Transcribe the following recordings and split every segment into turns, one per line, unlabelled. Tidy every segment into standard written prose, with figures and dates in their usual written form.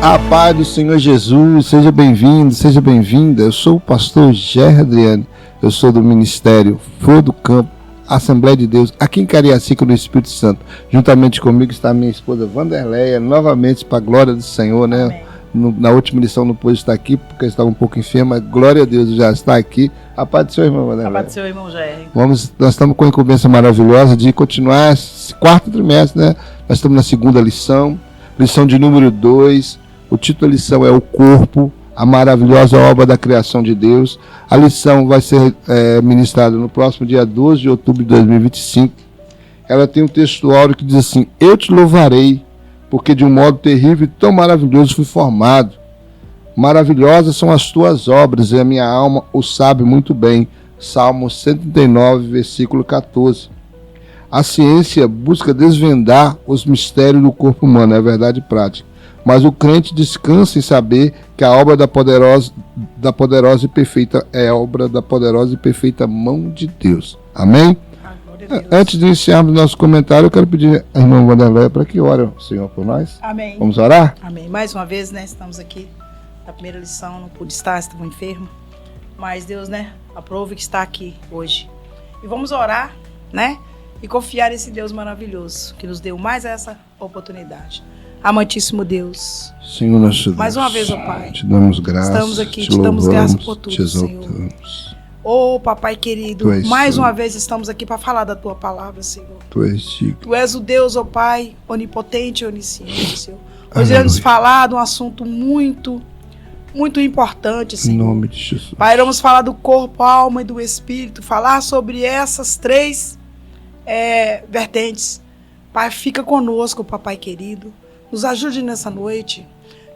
A paz do Senhor Jesus, seja bem-vindo, seja bem-vinda. Eu sou o pastor Gerry Adriano, eu sou do Ministério Flor do Campo, Assembleia de Deus, aqui em Cariacica, no Espírito Santo. Juntamente comigo está a minha esposa Vanderleia, novamente para a glória do Senhor, né? Na última lição não pôde estar aqui, porque estava um pouco enferma. Glória a Deus, já está aqui. A paz do seu irmão, Vanderleia. A
paz do seu irmão, Gerry.
Nós estamos com a incumbência maravilhosa de continuar esse quarto trimestre, né? Nós estamos na segunda lição de número 2. O título da lição é O Corpo, a maravilhosa obra da criação de Deus. A lição vai ser ministrada no próximo dia 12 de outubro de 2025. Ela tem um texto áureo que diz assim: eu te louvarei, porque de um modo terrível e tão maravilhoso fui formado. Maravilhosas são as tuas obras, e a minha alma o sabe muito bem. Salmo 139, versículo 14. A ciência busca desvendar os mistérios do corpo humano, é verdade prática. Mas o crente descansa em saber que a obra da poderosa e perfeita é a obra da poderosa e perfeita mão de Deus. Amém? Antes de iniciarmos nosso comentário, eu quero pedir à irmã Vanderleia para que ore o Senhor por nós.
Amém.
Vamos orar?
Amém. Mais uma vez, né, estamos aqui na primeira lição, não pude estar, estava enfermo. Mas Deus, né, aprove que está aqui hoje. E vamos orar, né, e confiar nesse Deus maravilhoso que nos deu mais essa oportunidade. Amantíssimo Deus,
Senhor nosso Deus,
mais uma vez, ó Pai,
te damos graças,
estamos aqui, te damos graças por tudo,
te
Senhor. Ô Papai querido, mais uma vez estamos aqui para falar da Tua palavra, Senhor. Tu és o Deus, ó Pai, onipotente e onisciente, Senhor. Hoje iremos falar de um assunto muito importante, Senhor.
Em nome de Jesus.
Pai, vamos falar do corpo, a alma e do espírito, falar sobre essas três vertentes. Pai, fica conosco, Papai querido. Nos ajude nessa noite,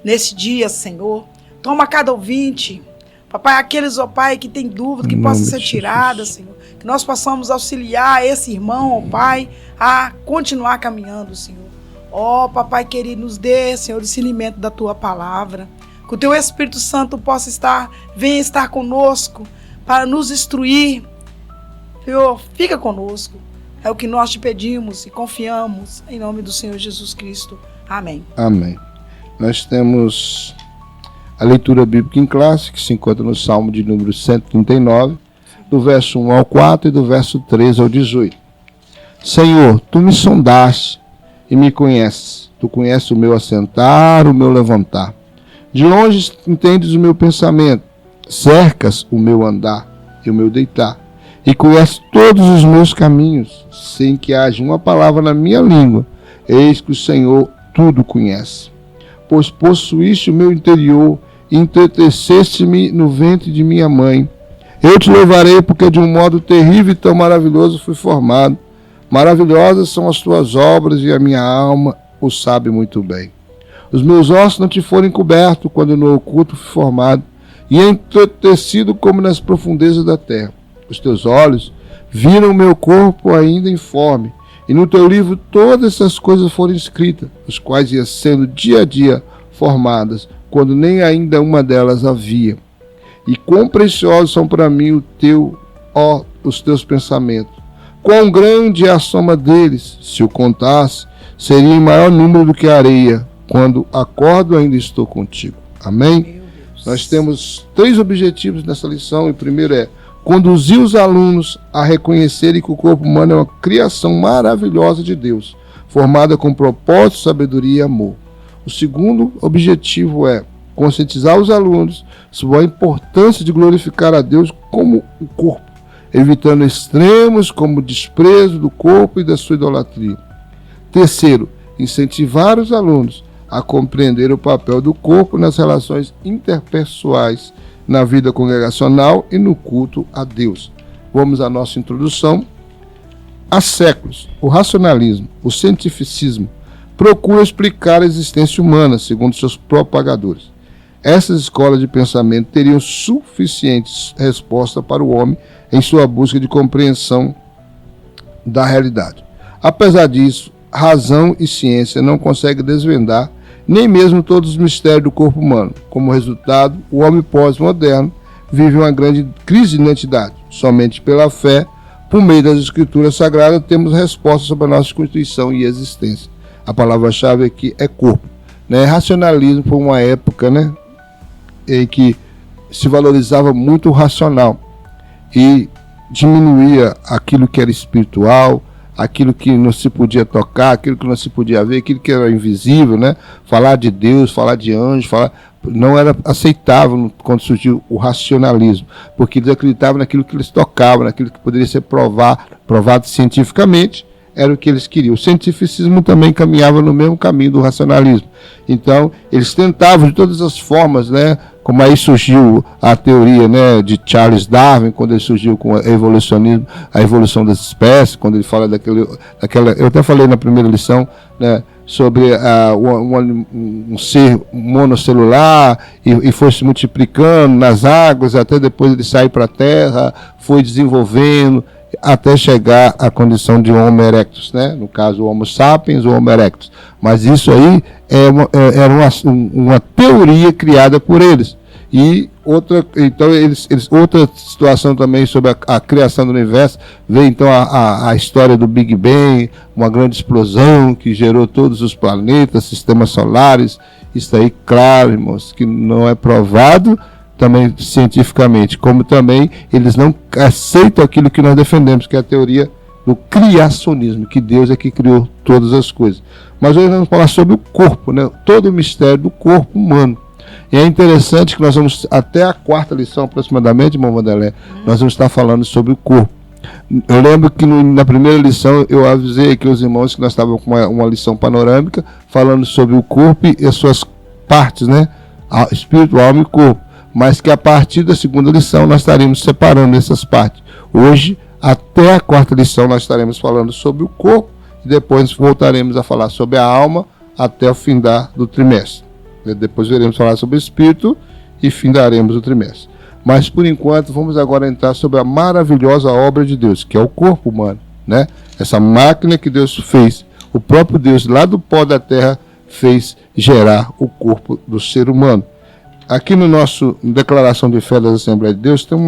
nesse dia, Senhor. Toma cada ouvinte. Papai, aqueles, ó Pai, que tem dúvida, que possa ser tirada, Senhor. Que nós possamos auxiliar esse irmão, ó Pai, a continuar caminhando, Senhor. Ó Papai querido, nos dê, Senhor, discernimento da Tua palavra. Que o Teu Espírito Santo venha estar conosco para nos instruir. Senhor, fica conosco. É o que nós te pedimos e confiamos em nome do Senhor Jesus Cristo. Amém.
Amém. Nós temos a leitura bíblica em classe, que se encontra no Salmo de número 139, do verso 1 ao 4 e do verso 13 ao 18. Senhor, Tu me sondaste e me conheces. Tu conheces o meu assentar, o meu levantar. De longe entendes o meu pensamento. Cercas o meu andar e o meu deitar. E conheces todos os meus caminhos, sem que haja uma palavra na minha língua. Eis que o Senhor tudo conhece. Pois possuíste o meu interior e entreteceste-me no ventre de minha mãe. Eu te louvarei, porque de um modo terrível e tão maravilhoso fui formado. Maravilhosas são as tuas obras, e a minha alma o sabe muito bem. Os meus ossos não te foram encobertos, quando no oculto fui formado, e entretecido como nas profundezas da terra. Os teus olhos viram o meu corpo ainda informe, e no teu livro todas essas coisas foram escritas, os quais iam sendo dia a dia formadas, quando nem ainda uma delas havia. E quão preciosos são para mim os teus pensamentos. Quão grande é a soma deles, se o contasse, seria em maior número do que a areia. Quando acordo, ainda estou contigo. Amém? Nós temos 3 objetivos nessa lição. O primeiro é conduzir os alunos a reconhecerem que o corpo humano é uma criação maravilhosa de Deus, formada com propósito, sabedoria e amor. O segundo objetivo é conscientizar os alunos sobre a importância de glorificar a Deus como o corpo, evitando extremos como o desprezo do corpo e da sua idolatria. Terceiro, incentivar os alunos a compreender o papel do corpo nas relações interpessoais, na vida congregacional e no culto a Deus. Vamos à nossa introdução. Há séculos, o racionalismo, o cientificismo, procuram explicar a existência humana, segundo seus propagadores. Essas escolas de pensamento teriam suficientes respostas para o homem em sua busca de compreensão da realidade. Apesar disso, razão e ciência não conseguem desvendar nem mesmo todos os mistérios do corpo humano. Como resultado, o homem pós-moderno vive uma grande crise de identidade. Somente pela fé, por meio das Escrituras Sagradas, temos respostas sobre a nossa constituição e existência. A palavra-chave aqui é corpo. né? Racionalismo foi uma época, né, em que se valorizava muito o racional e diminuía aquilo que era espiritual, aquilo que não se podia tocar, aquilo que não se podia ver, aquilo que era invisível, né? Falar de Deus, falar de anjos, não era aceitável quando surgiu o racionalismo, porque eles acreditavam naquilo que eles tocavam, naquilo que poderia ser provado cientificamente, era o que eles queriam. O cientificismo também caminhava no mesmo caminho do racionalismo. Então, eles tentavam de todas as formas, né? Como aí surgiu a teoria, né, de Charles Darwin, quando ele surgiu com o evolucionismo, a evolução das espécies, quando ele fala daquela, eu até falei na primeira lição, né, sobre um ser monocelular e foi se multiplicando nas águas, até depois ele sair para a Terra, foi desenvolvendo, até chegar à condição de Homo erectus, né? No caso, o Homo sapiens, o Homo erectus. Mas isso aí era uma teoria criada por eles. E outra situação também sobre a criação do universo, veio então a história do Big Bang, uma grande explosão que gerou todos os planetas, sistemas solares. Isso aí, claro, irmãos, que não é provado também cientificamente, como também eles não aceitam aquilo que nós defendemos, que é a teoria do criacionismo, que Deus é que criou todas as coisas. Mas hoje nós vamos falar sobre o corpo, né? Todo o mistério do corpo humano. E é interessante que nós vamos, até a 4ª lição aproximadamente, irmão Vanderlei, nós vamos estar falando sobre o corpo. Eu lembro que na primeira lição eu avisei aqui os irmãos que nós estávamos com uma lição panorâmica, falando sobre o corpo e as suas partes, né? Espírito, alma e corpo. Mas que a partir da 2ª lição nós estaremos separando essas partes. Hoje, até a 4ª lição, nós estaremos falando sobre o corpo e depois voltaremos a falar sobre a alma até o findar do trimestre. Depois veremos falar sobre o espírito e findaremos o trimestre. Mas, por enquanto, vamos agora entrar sobre a maravilhosa obra de Deus, que é o corpo humano, né? Essa máquina que Deus fez, o próprio Deus, lá do pó da terra, fez gerar o corpo do ser humano. Aqui no nosso Declaração de Fé das Assembleias de Deus tem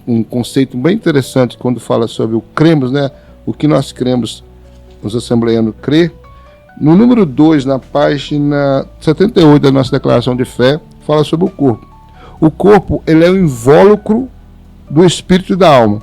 um conceito bem interessante quando fala sobre o cremos, né? O que nós cremos, os assembleianos crê. No número 2, na página 78 da nossa Declaração de Fé, fala sobre o corpo. O corpo, ele é o invólucro do espírito e da alma.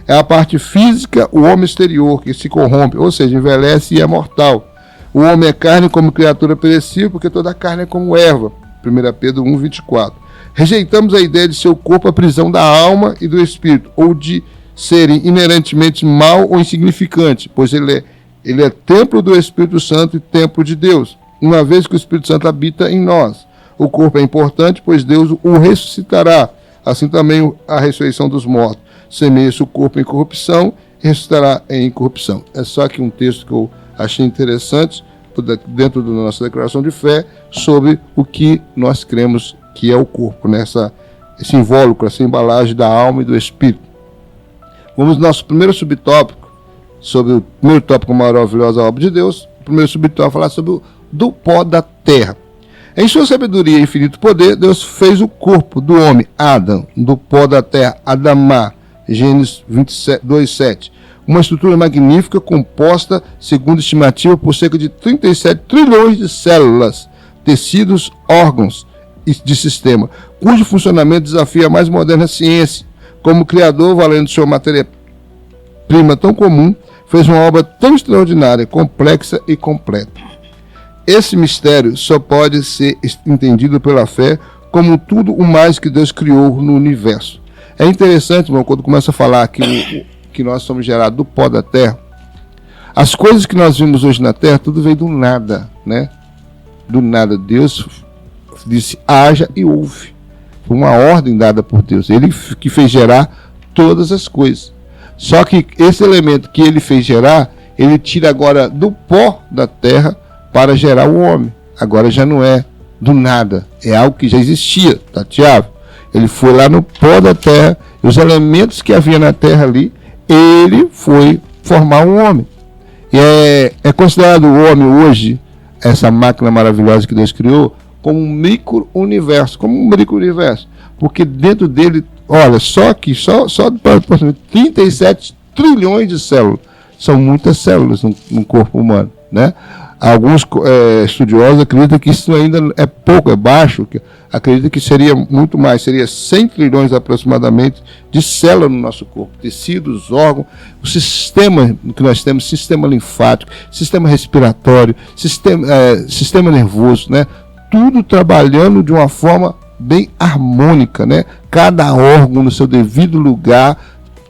É a parte física, o homem exterior, que se corrompe, ou seja, envelhece e é mortal. O homem é carne como criatura perecível, porque toda a carne é como erva. 1 Pedro 1:24. Rejeitamos a ideia de ser o corpo a prisão da alma e do espírito, ou de serem inerentemente mal ou insignificante, pois ele é templo do Espírito Santo e templo de Deus, uma vez que o Espírito Santo habita em nós. O corpo é importante, pois Deus o ressuscitará, assim também a ressurreição dos mortos. Semeia-se o corpo em corrupção, ressuscitará em incorrupção. É só aqui um texto que eu achei interessante, dentro da nossa declaração de fé, sobre o que nós cremos que é o corpo, né? Esse invólucro, essa embalagem da alma e do espírito. Vamos ao nosso primeiro subtópico, sobre o primeiro tópico, maravilhosa obra de Deus. O primeiro subtópico falar sobre do pó da terra. Em sua sabedoria e infinito poder, Deus fez o corpo do homem, Adão, do pó da terra, Adamá, Gênesis 2:7. Uma estrutura magnífica composta, segundo estimativa, por cerca de 37 trilhões de células, tecidos, órgãos de sistema, cujo funcionamento desafia a mais moderna ciência. Como criador, valendo sua matéria-prima tão comum, fez uma obra tão extraordinária, complexa e completa. Esse mistério só pode ser entendido pela fé como tudo o mais que Deus criou no universo. É interessante, irmão, quando começa a falar que nós somos gerados do pó da terra. As coisas que nós vimos hoje na terra, tudo veio do nada, né? Do nada. Deus disse, haja e houve. Foi uma ordem dada por Deus. Ele que fez gerar todas as coisas. Só que esse elemento que ele fez gerar, ele tira agora do pó da terra para gerar o homem. Agora já não é do nada. É algo que já existia, tá, Tiago? Ele foi lá no pó da terra, e os elementos que havia na terra ali, ele foi formar um homem. E é considerado o homem hoje, essa máquina maravilhosa que Deus criou, como um micro-universo, porque dentro dele, olha, só 37 trilhões de células, são muitas células no corpo humano, né? Alguns estudiosos acreditam que isso ainda é pouco, é baixo, acreditam que seria muito mais, seria 100 trilhões aproximadamente de células no nosso corpo, tecidos, órgãos, o sistema que nós temos, sistema linfático, sistema respiratório, sistema nervoso, né? Tudo trabalhando de uma forma bem harmônica, né? Cada órgão no seu devido lugar,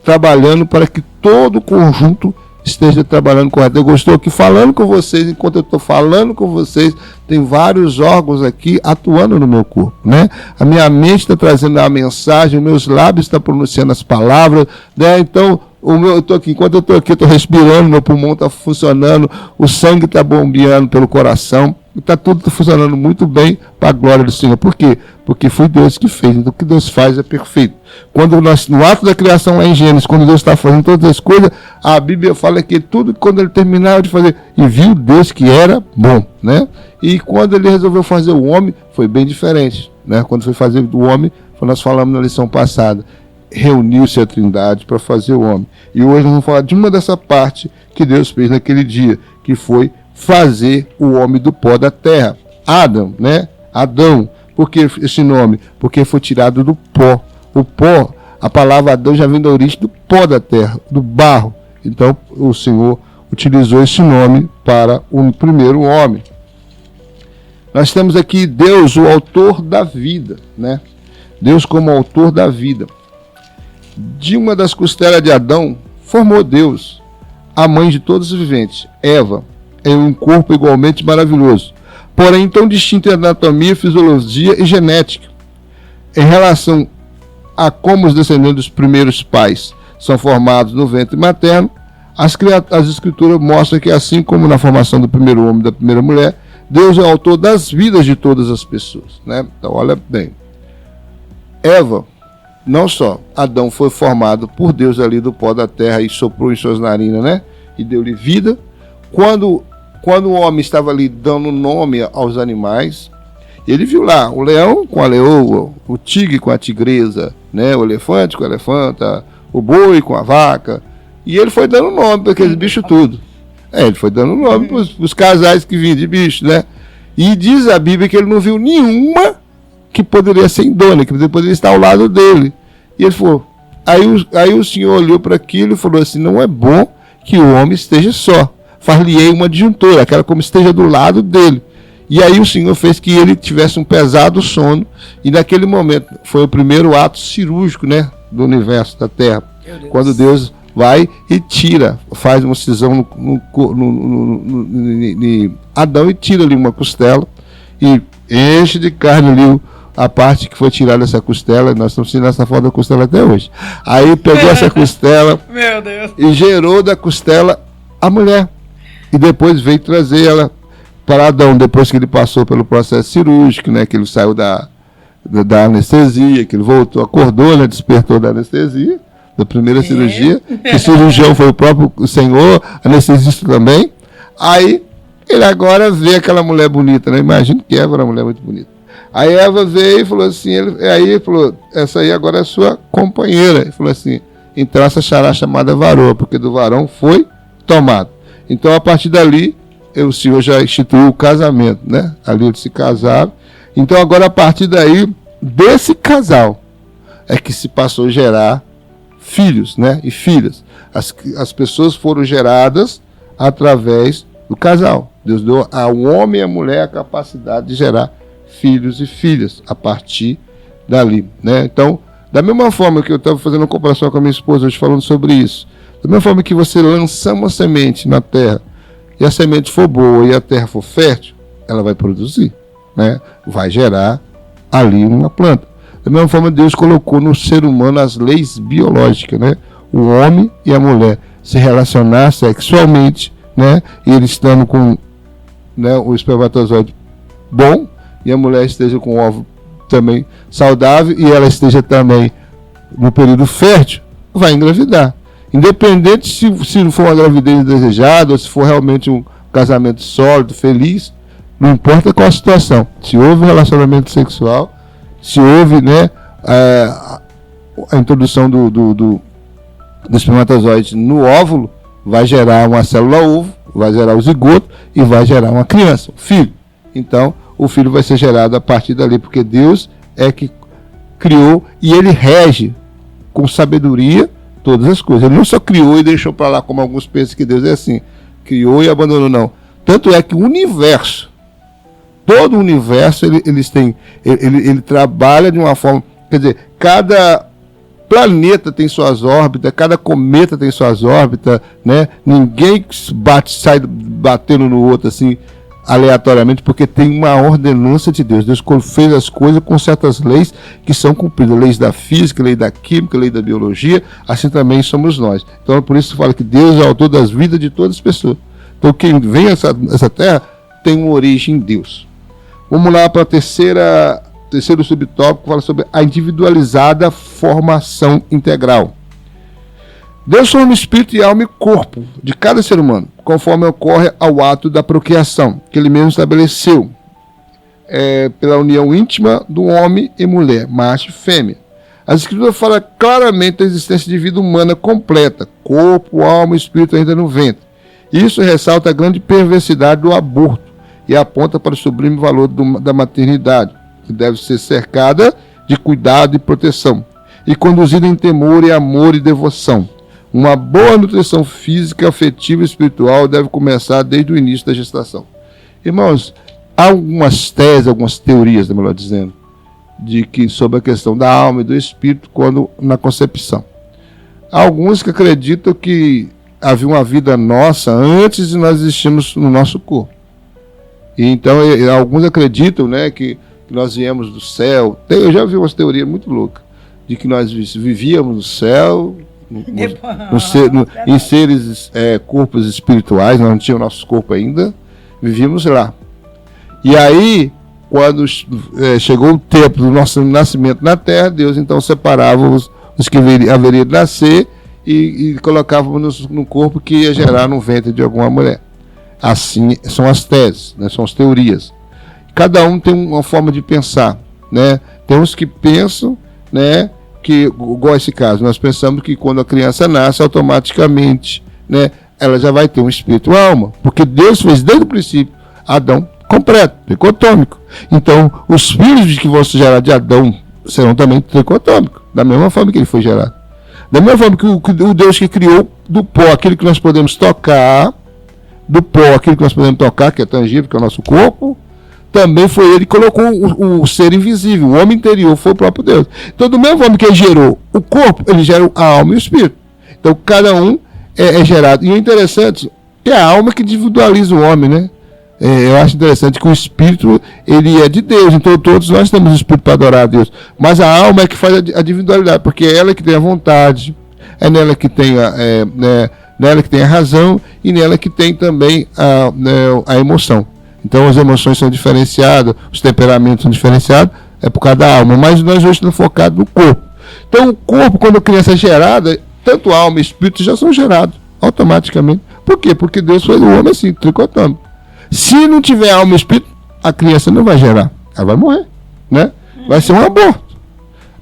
trabalhando para que todo o conjunto esteja trabalhando correto. Eu estou aqui falando com vocês, enquanto eu estou falando com vocês, tem vários órgãos aqui atuando no meu corpo, né? A minha mente está trazendo a mensagem, meus lábios estão pronunciando as palavras, né? Então, eu estou aqui, enquanto eu estou aqui, eu estou respirando, meu pulmão está funcionando, o sangue está bombeando pelo coração, está tudo funcionando muito bem para a glória do Senhor. Por quê? Porque foi Deus que fez. Então o que Deus faz é perfeito. Quando nós, no ato da criação lá em Gênesis, quando Deus está fazendo todas as coisas, a Bíblia fala que tudo, quando ele terminava de fazer, e viu Deus que era bom, né? E quando ele resolveu fazer o homem, foi bem diferente, né? Quando foi fazer o homem, nós falamos na lição passada, reuniu-se a Trindade para fazer o homem. E hoje nós vamos falar de uma dessa parte que Deus fez naquele dia, que foi fazer o homem do pó da terra. Adão, né? Adão. Por que esse nome? Porque foi tirado do pó. O pó, a palavra Adão já vem da origem do pó da terra, do barro. Então o Senhor utilizou esse nome para o primeiro homem. Nós temos aqui Deus, o autor da vida, né? Deus como autor da vida. De uma das costelas de Adão, formou Deus, a mãe de todos os viventes, Eva, em um corpo igualmente maravilhoso, porém tão distinto em anatomia, fisiologia e genética. Em relação a como os descendentes dos primeiros pais são formados no ventre materno, as escrituras mostram que, assim como na formação do primeiro homem e da primeira mulher, Deus é o autor das vidas de todas as pessoas, né? Então, olha bem. Eva, não só Adão foi formado por Deus ali do pó da terra e soprou em suas narinas, né? E deu-lhe vida. Quando o homem estava ali dando nome aos animais, ele viu lá o leão com a leoa, o tigre com a tigresa, né? O elefante com a elefanta, o boi com a vaca. E ele foi dando nome para aqueles bichos tudo. Ele foi dando nome para os casais que vinham de bicho, né? E diz a Bíblia que ele não viu nenhuma que poderia ser idônea, que poderia estar ao lado dele. E ele falou, aí o Senhor olhou para aquilo e falou assim, não é bom que o homem esteja só. Far-lhe-ei uma adjuntora, aquela como esteja do lado dele. E aí o Senhor fez que ele tivesse um pesado sono, e naquele momento foi o primeiro ato cirúrgico, né, do universo, da Terra. Quando Deus vai e tira, faz uma cisão no Adão e tira ali uma costela e enche de carne ali a parte que foi tirada dessa costela. Nós estamos tirando essa foto da costela até hoje. Aí pegou essa costela
Meu Deus.
E gerou da costela a mulher. E depois veio trazer ela para Adão, depois que ele passou pelo processo cirúrgico, né, que ele saiu da anestesia, que ele voltou, acordou, né, despertou da anestesia, da primeira cirurgia, que o cirurgião foi o próprio Senhor, anestesista também. Aí ele agora vê aquela mulher bonita, né? Imagina que Eva era uma mulher muito bonita. Aí Eva veio e falou assim, ele falou, essa aí agora é sua companheira. Ele falou assim, então essa será chamada varoa, porque do varão foi tomado. Então a partir dali, o Senhor já instituiu o casamento, né? Ali eles se casaram. Então agora a partir daí, desse casal, é que se passou a gerar filhos, né? E filhas. As pessoas foram geradas através do casal. Deus deu ao homem e à mulher a capacidade de gerar filhos e filhas a partir dali, né? Então, da mesma forma que eu estava fazendo uma comparação com a minha esposa hoje falando sobre isso, da mesma forma que você lança uma semente na terra e a semente for boa e a terra for fértil, ela vai produzir, né? Vai gerar ali uma planta. Da mesma forma, Deus colocou no ser humano as leis biológicas, né? O homem e a mulher se relacionar sexualmente, né? E ele estando com, né, o espermatozoide bom, e a mulher esteja com o óvulo também saudável, e ela esteja também no período fértil, vai engravidar. Independente se não for uma gravidez desejada, ou se for realmente um casamento sólido, feliz, não importa qual a situação. Se houve um relacionamento sexual, se houve, né, a introdução do espermatozoide no óvulo, vai gerar uma célula ovo, vai gerar o zigoto e vai gerar uma criança, um filho. Então, o filho vai ser gerado a partir dali, porque Deus é que criou e ele rege com sabedoria todas as coisas. Ele não só criou e deixou para lá, como alguns pensam que Deus é assim, criou e abandonou, não. Tanto é que o universo, todo o universo, ele trabalha de uma forma, quer dizer, cada planeta tem suas órbitas, cada cometa tem suas órbitas, né? Ninguém sai batendo no outro assim, aleatoriamente, porque tem uma ordenança de Deus. Deus fez as coisas com certas leis que são cumpridas, leis da física, lei da química, lei da biologia, assim também somos nós. Então, por isso fala que Deus é o autor das vidas de todas as pessoas. Então, quem vem a essa terra tem uma origem em Deus. Vamos lá para o terceiro subtópico, que fala sobre a individualizada formação integral. Deus forma espírito e alma e corpo de cada ser humano, conforme ocorre ao ato da procriação, que ele mesmo estabeleceu, pela união íntima do homem e mulher, macho e fêmea. As Escrituras falam claramente da existência de vida humana completa, corpo, alma e espírito ainda no ventre. Isso ressalta a grande perversidade do aborto e aponta para o sublime valor da maternidade, que deve ser cercada de cuidado e proteção, e conduzida em temor e amor e devoção. Uma boa nutrição física, afetiva e espiritual deve começar desde o início da gestação. Irmãos, há algumas teses, algumas teorias, melhor dizendo, sobre a questão da alma e do espírito na concepção. Há alguns que acreditam que havia uma vida nossa antes de nós existirmos no nosso corpo. E então, alguns acreditam, né, que nós viemos do céu. Eu já vi umas teorias muito loucas, de que nós vivíamos no céu, em seres, corpos espirituais, nós não tínhamos nosso corpo ainda, vivíamos lá. E aí, quando chegou o tempo do nosso nascimento na terra, Deus então separava os que haveriam de nascer e colocávamos no corpo que ia gerar no ventre de alguma mulher. Assim são as teses, né? São as teorias. Cada um tem uma forma de pensar, né? Tem uns que pensam, né, que, igual esse caso, nós pensamos que quando a criança nasce, automaticamente, né, ela já vai ter um espírito e alma, porque Deus fez desde o princípio Adão completo, tricotômico. Então, os filhos que vão se gerar de Adão serão também tricotômicos, da mesma forma que ele foi gerado. Da mesma forma que o Deus que criou do pó, aquilo que nós podemos tocar, do pó, aquilo que nós podemos tocar, que é tangível, que é o nosso corpo, também foi ele que colocou o ser invisível, o homem interior, foi o próprio Deus. Então, do mesmo modo que ele gerou o corpo, ele gera a alma e o espírito. Então, cada um é gerado. E o interessante é a alma que individualiza o homem, né? Eu acho interessante que o espírito, ele é de Deus. Então, todos nós temos o espírito para adorar a Deus. Mas a alma é que faz a individualidade, porque é ela que tem a vontade, é nela que tem nela que tem a razão e nela que tem também a emoção. Então as emoções são diferenciadas, os temperamentos são diferenciados, é por causa da alma, mas nós hoje estamos focados no corpo. Então o corpo, quando a criança é gerada, tanto a alma e o espírito já são gerados automaticamente. Por quê? Porque Deus fez o homem assim, tricotômico. Se não tiver alma e espírito, a criança não vai gerar, ela vai morrer, né? Vai ser um aborto.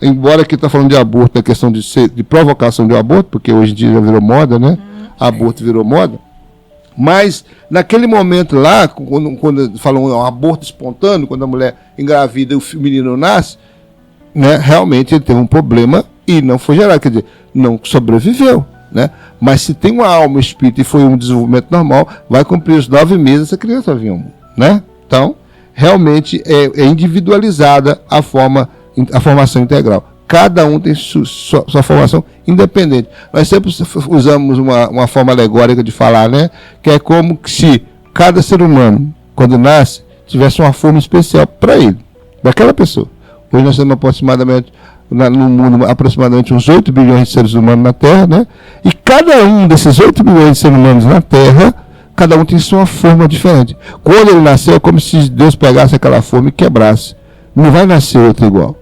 Embora aqui está falando de aborto, a questão de provocação de um aborto, porque hoje em dia já virou moda, né? Aborto virou moda. Mas naquele momento lá, quando falam um aborto espontâneo, quando a mulher engravida e o menino nasce, né, realmente ele teve um problema e não foi gerado, quer dizer, não sobreviveu, né? Mas se tem uma alma, um espírito e foi um desenvolvimento normal, vai cumprir os 9 meses, essa criança vai vir ao mundo, né? Então, realmente é individualizada a formação integral. Cada um tem sua formação independente. Nós sempre usamos uma forma alegórica de falar, né? Que é como se cada ser humano, quando nasce, tivesse uma forma especial para ele, daquela pessoa. Hoje nós temos aproximadamente, no mundo, aproximadamente uns 8 bilhões de seres humanos na Terra, né? E cada um desses 8 bilhões de seres humanos na Terra, cada um tem sua forma diferente. Quando ele nasceu, é como se Deus pegasse aquela forma e quebrasse. Não vai nascer outro igual.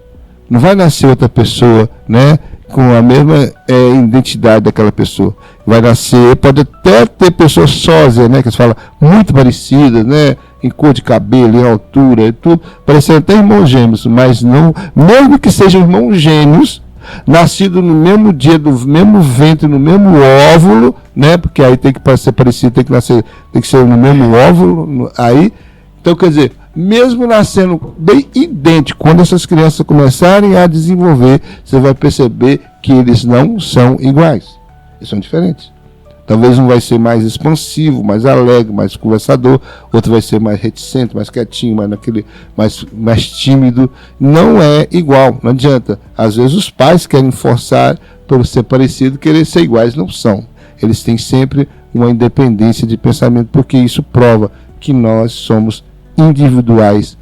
Não vai nascer outra pessoa, né, com a mesma identidade daquela pessoa. Vai nascer, pode até ter pessoas sósias, né, que se fala muito parecidas, né, em cor de cabelo, em altura e tudo, parecendo até irmãos gêmeos, mas não, mesmo que sejam irmãos gêmeos, nascido no mesmo dia, do mesmo ventre, no mesmo óvulo, né? Porque aí tem que ser parecido, tem que ser no mesmo óvulo, aí. Então, quer dizer, mesmo nascendo bem idêntico, quando essas crianças começarem a desenvolver, você vai perceber que eles não são iguais. Eles são diferentes. Talvez um vai ser mais expansivo, mais alegre, mais conversador, outro vai ser mais reticente, mais quietinho, mais tímido. Não é igual, não adianta. Às vezes os pais querem forçar para ser parecido, querer ser iguais, não são. Eles têm sempre uma independência de pensamento, porque isso prova que nós somos individuais,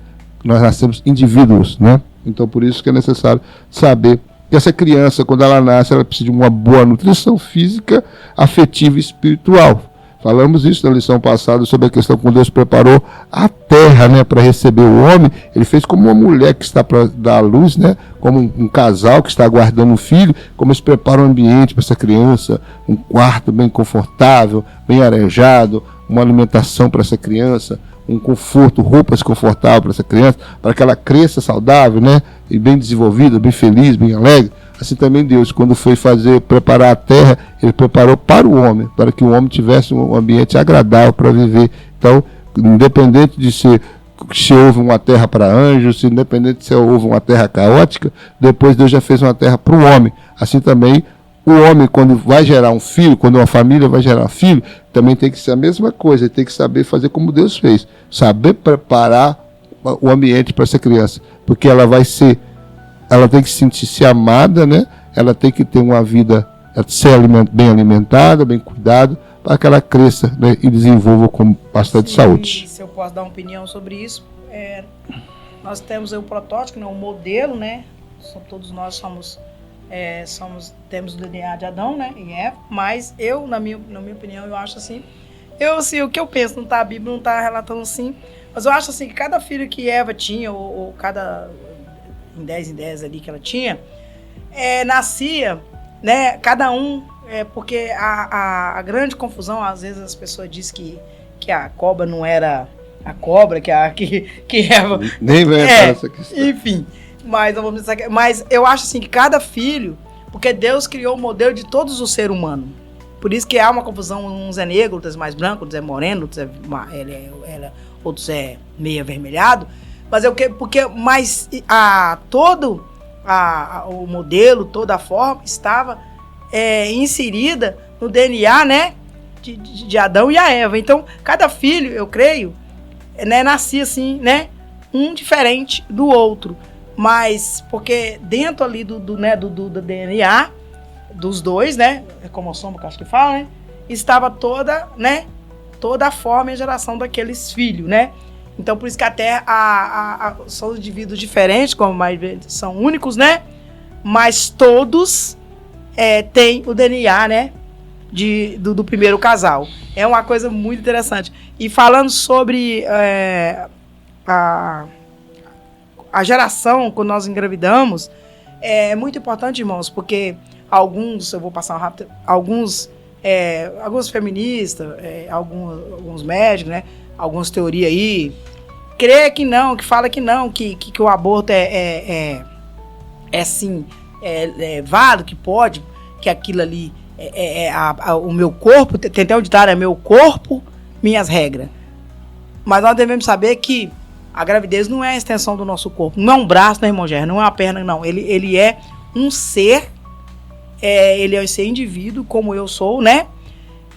nós nascemos indivíduos, né? Então por isso que é necessário saber que essa criança, quando ela nasce, ela precisa de uma boa nutrição física, afetiva e espiritual. Falamos isso na lição passada sobre a questão como Deus preparou a terra, né, para receber o homem. Ele fez como uma mulher que está para dar à luz, né, como um casal que está aguardando um filho, como eles preparam um ambiente para essa criança, um quarto bem confortável, bem arejado, uma alimentação para essa criança, um conforto, roupas confortáveis para essa criança, para que ela cresça saudável, né? E bem desenvolvida, bem feliz, bem alegre. Assim também Deus, quando foi preparar a terra, Ele preparou para o homem, para que o homem tivesse um ambiente agradável para viver. Então, independente de se houve uma terra para anjos, independente se houve uma terra caótica, depois Deus já fez uma terra para o homem. Assim também o homem, quando vai gerar um filho, quando uma família vai gerar um filho, também tem que ser a mesma coisa, ele tem que saber fazer como Deus fez, saber preparar o ambiente para essa criança, porque ela tem que sentir-se amada, né? Ela tem que ter uma vida, ser bem alimentada, bem cuidada, para que ela cresça, né, e desenvolva com bastante saúde.
Se eu posso dar uma opinião sobre isso, nós temos o protótipo, né, o modelo, né? Todos nós temos o DNA de Adão, né, e Eva, mas eu, na minha opinião, eu acho assim, o que eu penso, a Bíblia não está relatando assim, mas eu acho assim, que cada filho que Eva tinha, ou cada em 10 ali que ela tinha, nascia, né, cada um, porque a grande confusão, às vezes as pessoas dizem que a cobra não era a cobra, que Eva...
Nem vem para essa questão.
Enfim... Mas eu acho assim que cada filho, porque Deus criou o modelo de todos os seres humanos. Por isso que há uma confusão, uns é negro, outros é mais branco, outros é moreno, outros é meio avermelhado. Mas o modelo, toda a forma estava inserida no DNA, né, de Adão e a Eva. Então, cada filho, eu creio, né, nascia assim, né, um diferente do outro. Mas, porque dentro ali do DNA dos dois, né? É cromossomo que eu acho que fala, né? Estava toda a forma e a geração daqueles filhos, né? Então, por isso que até são indivíduos diferentes, como mais são únicos, né? Mas todos têm o DNA, né? Do primeiro casal. É uma coisa muito interessante. E falando sobre a geração, quando nós engravidamos, é muito importante, irmãos, porque eu vou passar rápido, alguns feministas, alguns médicos, né, algumas teorias aí, crê que não, que fala que não, que o aborto é válido, que pode, que aquilo ali o meu corpo, tem até um ditado, meu corpo, minhas regras. Mas nós devemos saber que a gravidez não é a extensão do nosso corpo. Não é um braço, né, irmão Gerson? Não é uma perna, não. Ele é um ser, ele é um ser indivíduo, como eu sou, né?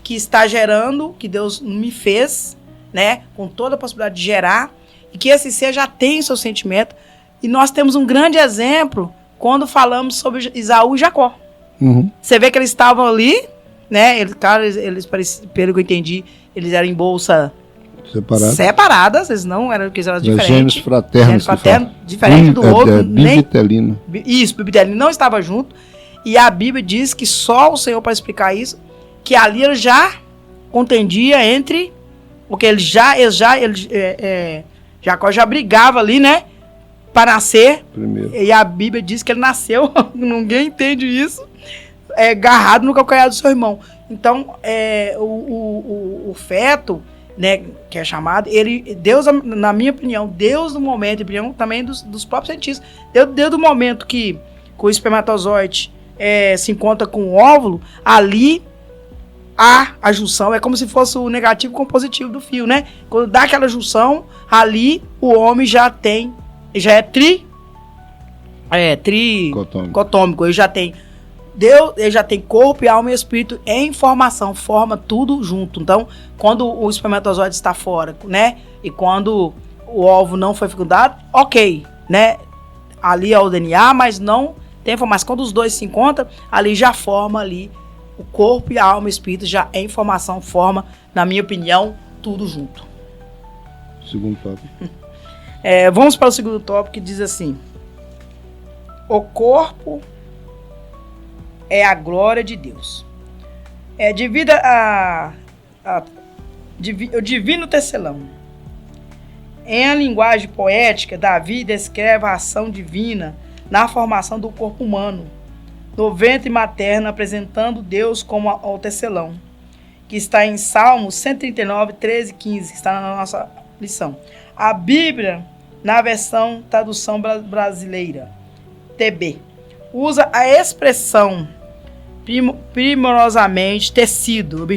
Que está gerando, que Deus me fez, né? Com toda a possibilidade de gerar. E que esse ser já tem seu sentimento. E nós temos um grande exemplo quando falamos sobre Esaú e Jacó.
Uhum.
Você vê que eles estavam ali, né? Eles pelo que eu entendi, eles eram em bolsa... separadas, eles não eram diferentes.
Gêmeos fraternos.
Diferente do outro.
Bivitelino.
Isso, bivitelino não estava junto. E a Bíblia diz que só o Senhor para explicar isso, que ali ele já contendia entre... Porque Jacó já brigava ali, né? Para nascer.
Primeiro.
E a Bíblia diz que ele nasceu, ninguém entende isso, agarrado no calcanhar do seu irmão. Então, o feto... né, que é chamado, Deus, na minha opinião, Deus no momento, opinião também dos próprios cientistas, Deus do momento que que o espermatozoide se encontra com o óvulo, ali a junção é como se fosse o negativo com o positivo do fio, né? Quando dá aquela junção, ali o homem já é tricotômico. Ele já tem Deus, ele já tem corpo e alma e espírito em formação, forma tudo junto. Então, quando o espermatozoide está fora, né? E quando o óvulo não foi fecundado, ok, né? Ali é o DNA, mas não tem formação. Quando os dois se encontram, ali já forma ali o corpo e a alma e o espírito já em formação, forma, na minha opinião, tudo junto.
Segundo tópico.
Vamos para o segundo tópico, que diz assim: o corpo é a glória de Deus. Devido o divino tecelão. Em a linguagem poética, Davi descreve a ação divina na formação do corpo humano, no ventre materno, apresentando Deus como o tecelão, que está em Salmos 139, 13 e 15, que está na nossa lição. A Bíblia, na versão tradução brasileira, TB, usa a expressão primorosamente tecido,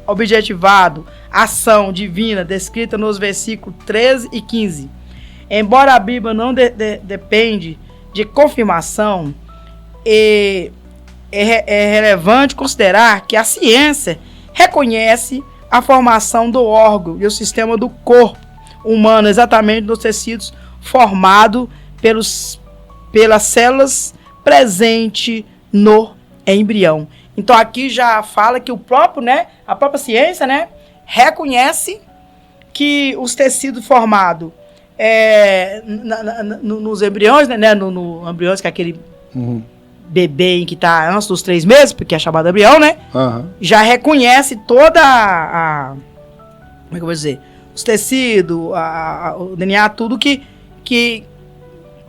objetivado, ação divina, descrita nos versículos 13 e 15. Embora a Bíblia não depende de confirmação, é relevante considerar que a ciência reconhece a formação do órgão e o sistema do corpo humano, exatamente nos tecidos formados pelas células presentes no embrião. Então aqui já fala que a própria ciência, né, reconhece que os tecidos formados nos embriões, né, no embriões, que é aquele bebê que está antes dos 3 meses, porque é chamado embrião, né, já reconhece toda como é que eu vou dizer, os tecidos, o DNA, tudo que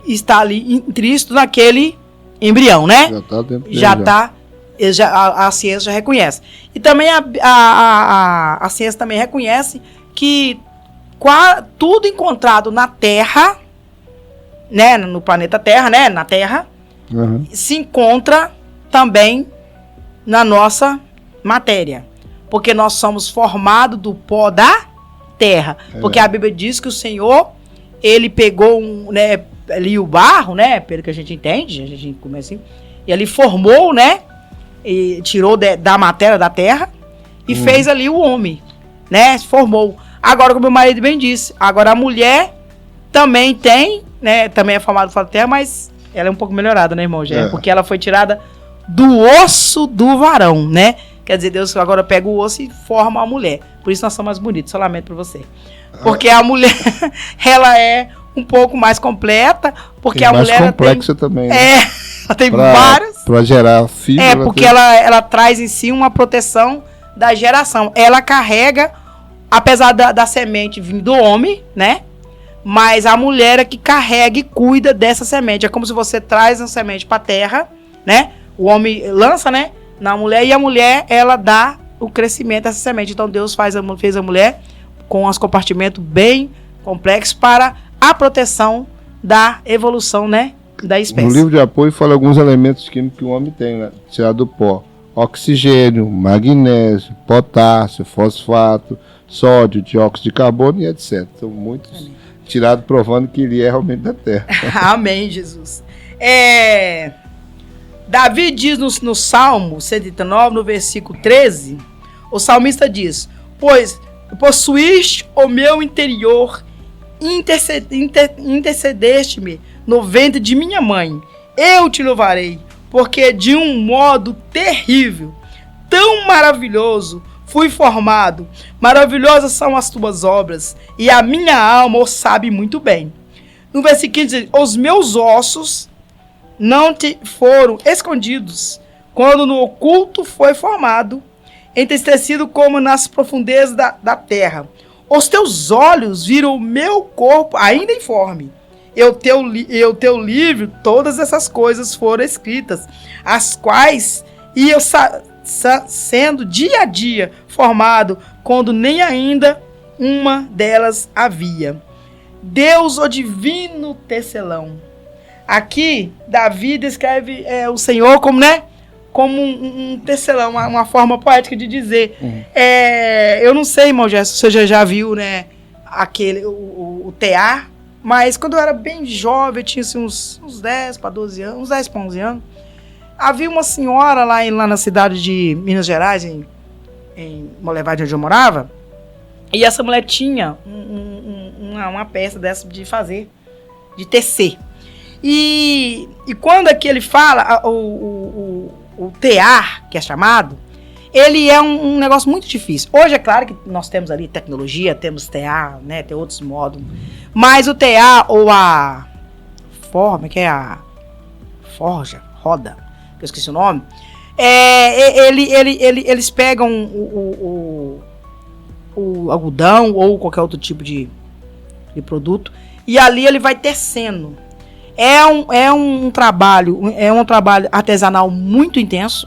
está ali intrínseco naquele embrião, né? A ciência já reconhece. E também a ciência também reconhece que tudo encontrado na Terra, né, no planeta Terra, né, na Terra, se encontra também na nossa matéria. Porque nós somos formados do pó da terra. Porque a Bíblia diz que o Senhor, ele pegou ali o barro, né, pelo que a gente entende, a gente começa assim, e ele formou, né, e tirou da matéria da terra e fez ali o homem, né, formou. Agora, como meu marido bem disse, agora a mulher também tem, né, também é formada fora da terra, mas ela é um pouco melhorada, né, irmão? Porque ela foi tirada do osso do varão, né? Quer dizer, Deus agora pega o osso e forma a mulher. Por isso nós somos mais bonitos, só lamento pra você. Porque a mulher, ela é um pouco mais completa, porque a mulher...
mais complexa também, né?
Ela tem vários...
Para gerar filho...
porque ela traz em si uma proteção da geração. Ela carrega, apesar da semente vir do homem, né? Mas a mulher é que carrega e cuida dessa semente. É como se você traz a semente para a terra, né? O homem lança, né, na mulher, e a mulher, ela dá o crescimento dessa semente. Então Deus fez a mulher com os compartimentos bem complexos para a proteção da evolução, né, da espécie.
No livro de apoio fala alguns elementos químicos que o homem tem, né, tirado do pó: oxigênio, magnésio, potássio, fosfato, sódio, dióxido de carbono e etc. São muitos tirados, provando que ele é realmente da terra.
Amém, Jesus. Davi diz no Salmo 139, no versículo 13, o salmista diz: pois possuíste o meu interior, intercedeste-me no ventre de minha mãe. Eu te louvarei, porque de um modo terrível, tão maravilhoso, fui formado. Maravilhosas são as tuas obras, e a minha alma o sabe muito bem. No versículo 15 diz: os meus ossos não te foram escondidos, quando no oculto foi formado, entristecido como nas profundezas da terra. Os teus olhos viram o meu corpo ainda informe. Eu teu livro, todas essas coisas foram escritas, as quais iam sendo dia a dia formado, quando nem ainda uma delas havia. Deus, o divino tecelão, Aqui, Davi descreve o Senhor como, né? Como um tecelão, uma forma poética de dizer. Eu não sei, irmão Gerson, se você já viu, né? O tear, mas quando eu era bem jovem, eu tinha assim, uns 10 para 12 anos, uns 10 para 11 anos, havia uma senhora lá na cidade de Minas Gerais, em Molevade, onde eu morava, e essa mulher tinha uma peça dessa de fazer, de tecer. E quando aqui ele fala, o tear, que é chamado, ele é um negócio muito difícil. Hoje é claro que nós temos ali tecnologia, temos tear, né, tem outros modos, mas o tear ou a forma, que é a forja, roda, que eu esqueci o nome, eles pegam o algodão ou qualquer outro tipo de produto e ali ele vai tecendo. É um trabalho artesanal muito intenso,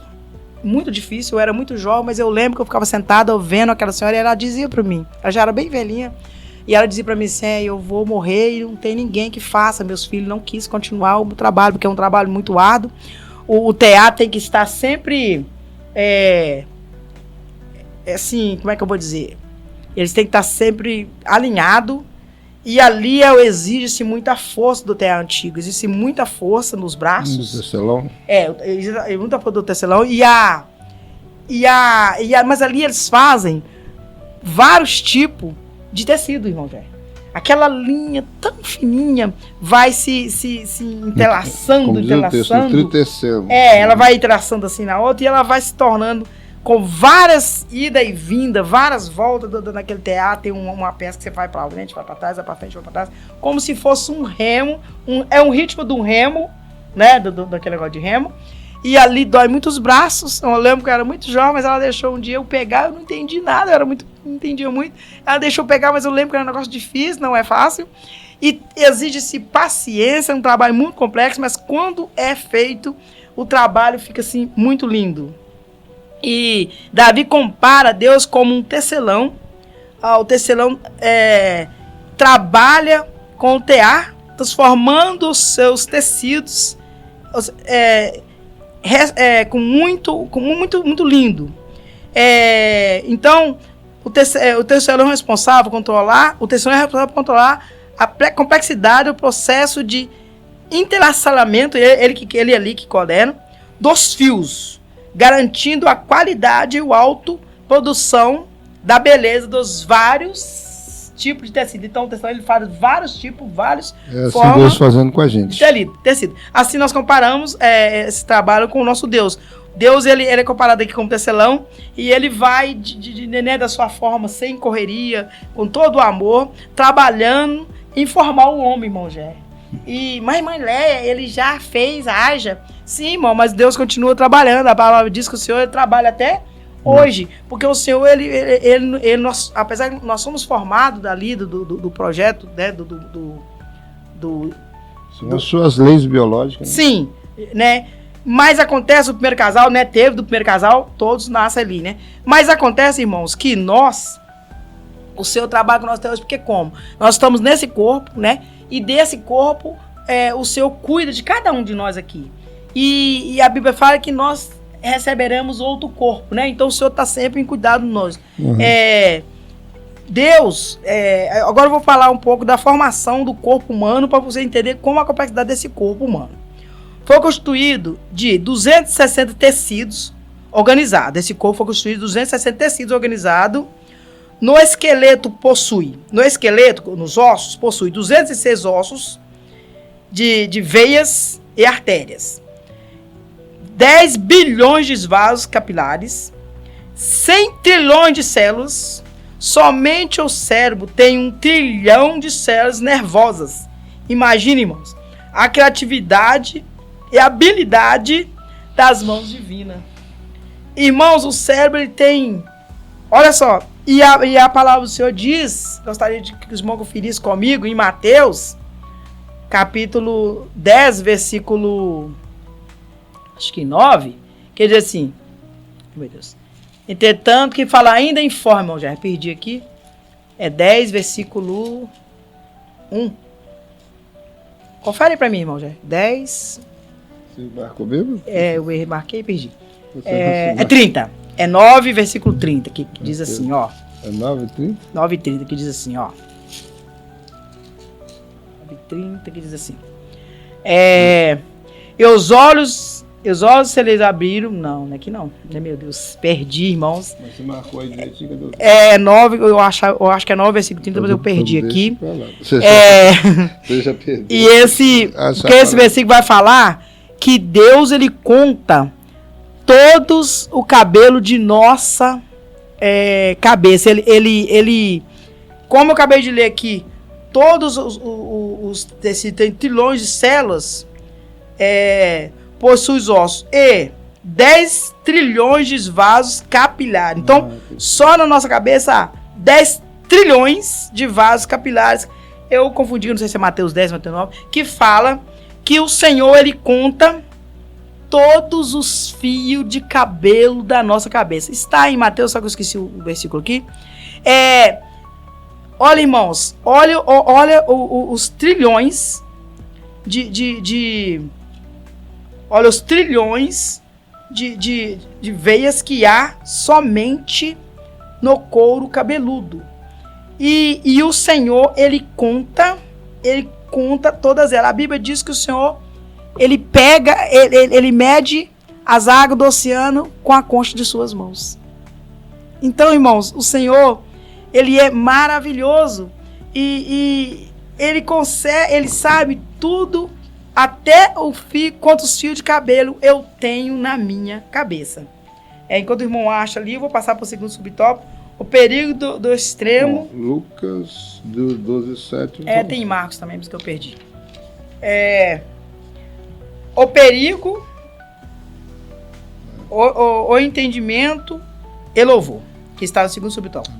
muito difícil. Eu era muito jovem, mas eu lembro que eu ficava sentada vendo aquela senhora e ela dizia para mim, ela já era bem velhinha, e ela dizia para mim assim, eu vou morrer e não tem ninguém que faça, meus filhos não quis continuar o trabalho, porque é um trabalho muito árduo. O tear tem que estar sempre, assim, como é que eu vou dizer? Eles têm que estar sempre alinhados. E ali exige-se muita força do tear antigo. Existe muita força nos braços.
Do tecelão?
Existe muita força do tecelão. Mas ali eles fazem vários tipos de tecido, irmão velho. Aquela linha tão fininha vai se entrelaçando. Ela vai entrelaçando assim na outra e ela vai se tornando com várias ida e vinda, várias voltas naquele tear. Tem uma peça que você vai para frente, vai para trás, vai para frente, vai para trás, como se fosse um remo, é um ritmo de um remo, né, daquele negócio de remo, e ali dói muito os braços. Eu lembro que eu era muito jovem, mas ela deixou um dia eu pegar, eu não entendi nada, não entendia muito, ela deixou eu pegar, mas eu lembro que era um negócio difícil, não é fácil, e exige-se paciência, é um trabalho muito complexo, mas quando é feito, o trabalho fica assim, muito lindo. E Davi compara Deus como um tecelão. O tecelão trabalha com o tear, transformando os seus tecidos com muito lindo. Então, o tecelão é responsável por controlar a complexidade, o processo de entrelaçamento, ele ali que coordena, dos fios, garantindo a qualidade e a autoprodução da beleza dos vários tipos de tecido. Então, o tecelão ele faz vários tipos, várias formas.
Deus fazendo com a gente.
Tecido. Assim, nós comparamos esse trabalho com o nosso Deus. Deus, ele é comparado aqui com o tecelão, e ele vai da sua forma, sem correria, com todo o amor, trabalhando em formar o homem, irmão Gé. Mas irmã Léia, ele já fez, haja. Sim, irmão, mas Deus continua trabalhando. A palavra diz que o Senhor trabalha até hoje. Porque o Senhor, nós, apesar de nós somos formados dali do projeto, né,
as suas leis biológicas. Né?
Sim, né? Mas acontece, o primeiro casal, né? Teve do primeiro casal, todos nascem ali, né? Mas acontece, irmãos, que o Senhor trabalha com nós até hoje, porque como? Nós estamos nesse corpo, né? E desse corpo, o Senhor cuida de cada um de nós aqui. E a Bíblia fala que nós receberemos outro corpo, né? Então o Senhor está sempre em cuidado de nós. Uhum. Deus, agora eu vou falar um pouco da formação do corpo humano para você entender como a complexidade desse corpo humano. Foi constituído de 260 tecidos organizados. Esse corpo foi constituído de 260 tecidos organizados. No esqueleto, nos ossos, possui 206 ossos de veias e artérias, 10 bilhões de vasos capilares, 100 trilhões de células. Somente o cérebro tem 1 trilhão de células nervosas. Imagine, irmãos, a criatividade e a habilidade das mãos divinas. Irmãos, o cérebro ele tem... Olha só, e a palavra do Senhor diz, gostaria de que os irmãos conferissem comigo, em Mateus, capítulo 10, versículo, acho que 9, que diz assim, meu Deus, entretanto, que fala ainda em forma, irmão, já perdi aqui, 10, versículo 1. Confere pra mim, irmão, já. 10.
Você marcou mesmo?
Eu marquei e perdi. É 30. É 9, versículo 30, que diz assim, ó.
É 9:30?
9:30, que diz assim, ó. 9:30, que diz assim. E os olhos se eles abriram. Não é que não. Meu Deus, perdi, irmãos.
Mas você marcou aí direitinho.
9, eu acho que é 9, versículo 30, mas eu perdi aqui.
Você já perdeu.
E esse versículo vai falar que Deus, ele conta todos o cabelo de nossa cabeça. Ele, como eu acabei de ler aqui, todos esses trilhões de células possuem os ossos e 10 trilhões de vasos capilares. Então, só na nossa cabeça há 10 trilhões de vasos capilares. Eu confundi, não sei se é Mateus 10, Mateus 9, que fala que o Senhor, ele conta todos os fios de cabelo da nossa cabeça. Está em Mateus, só que eu esqueci o versículo aqui. Olha, irmãos, olha os trilhões olha os trilhões de veias que há somente no couro cabeludo. E o Senhor, ele conta todas elas. A Bíblia diz que o Senhor, ele mede as águas do oceano com a concha de suas mãos. Então, irmãos, o Senhor, ele é maravilhoso e ele sabe tudo, até o fio, quantos fios de cabelo eu tenho na minha cabeça. Enquanto o irmão acha ali, eu vou passar para o segundo subtópico, o perigo do extremo.
Bom, Lucas 12:7.
Tem em Marcos também, por isso que eu perdi. O perigo, o entendimento e louvor, que está no segundo subtópico.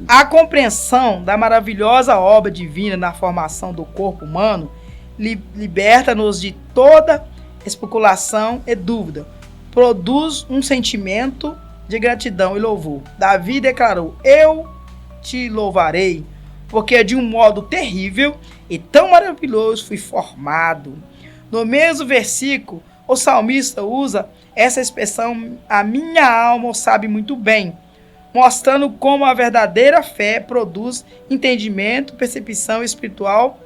A compreensão da maravilhosa obra divina na formação do corpo humano liberta-nos de toda especulação e dúvida. Produz um sentimento de gratidão e louvor. Davi declarou: eu te louvarei, porque de um modo terrível e tão maravilhoso fui formado. No mesmo versículo, o salmista usa essa expressão: a minha alma o sabe muito bem, mostrando como a verdadeira fé produz entendimento, percepção espiritual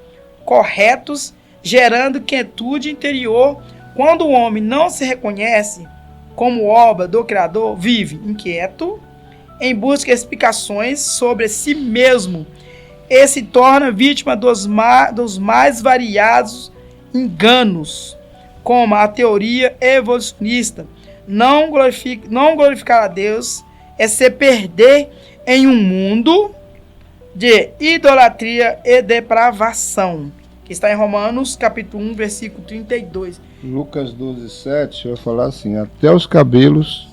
corretos, gerando quietude interior. Quando o homem não se reconhece como obra do Criador, vive inquieto, em busca de explicações sobre si mesmo, e se torna vítima dos mais variados enganos, como a teoria evolucionista. Não glorificar a Deus é se perder em um mundo de idolatria e depravação, que está em Romanos capítulo 1, versículo 32.
Lucas 12:7 vai falar assim: até os cabelos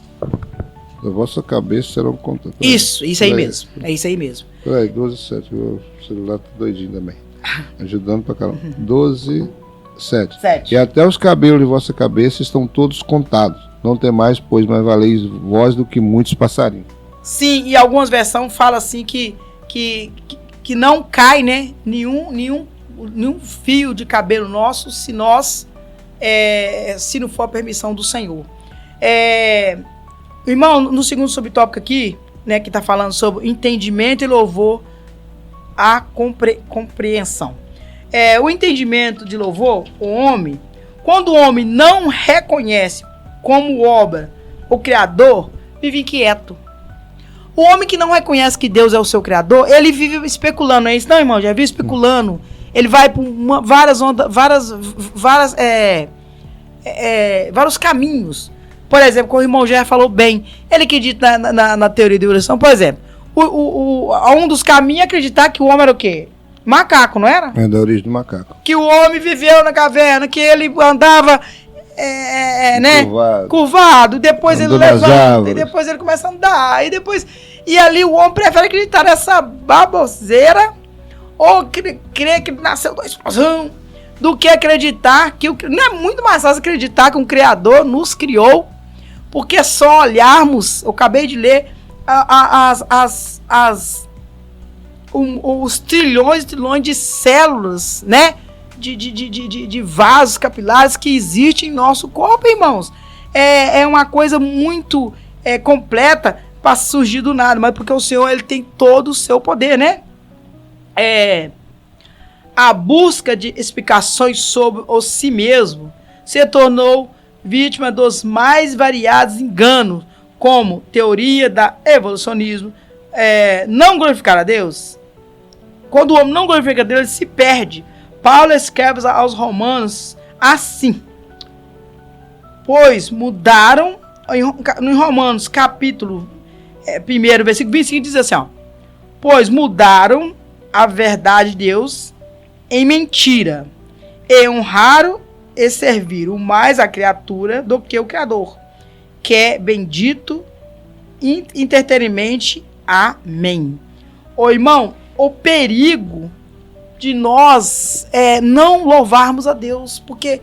da vossa cabeça serão contados.
Isso aí mesmo. É isso aí mesmo.
Peraí, 12:7. O celular tá doidinho também. Ajudando pra caramba. 12:7. E até os cabelos de vossa cabeça estão todos contados. Não temais, pois mais valeis vós do que muitos passarinhos.
Sim, e algumas versões falam assim que não cai, né, nenhum fio de cabelo nosso se não for a permissão do Senhor. Irmão, no segundo subtópico aqui, né, que está falando sobre entendimento e louvor, a compreensão. O entendimento de louvor, quando o homem não reconhece como obra o Criador, vive inquieto. O homem que não reconhece que Deus é o seu Criador, ele vive especulando, é isso? Não, irmão, já viu especulando? Ele vai por vários caminhos. Por exemplo, como o irmão já falou bem, ele acredita na teoria da evolução. Por exemplo, um dos caminhos é acreditar que o homem era o quê? Macaco, não era?
É da origem do macaco.
Que o homem viveu na caverna, que ele andava curvado, depois ele levanta, e depois ele começa a andar, e ali o homem prefere acreditar nessa baboseira, ou crer que nasceu da explosão, do que acreditar que não é muito mais fácil acreditar que um Criador nos criou, porque só olharmos, eu acabei de ler os trilhões e trilhões de células, né, de vasos capilares que existem em nosso corpo, irmãos. É uma coisa muito completa para surgir do nada, mas porque o Senhor ele tem todo o seu poder, né? A busca de explicações sobre o si mesmo se tornou vítima dos mais variados enganos, como teoria da evolucionismo, não glorificar a Deus. Quando o homem não glorifica a Deus, ele se perde. Paulo escreve aos Romanos assim: pois mudaram, em Romanos capítulo 1, versículo 25, diz assim, ó: pois mudaram a verdade de Deus em mentira, e honraram e serviram mais a criatura do que o Criador, que é bendito eternamente. Amém. Ô irmão, o perigo de nós não louvarmos a Deus, porque,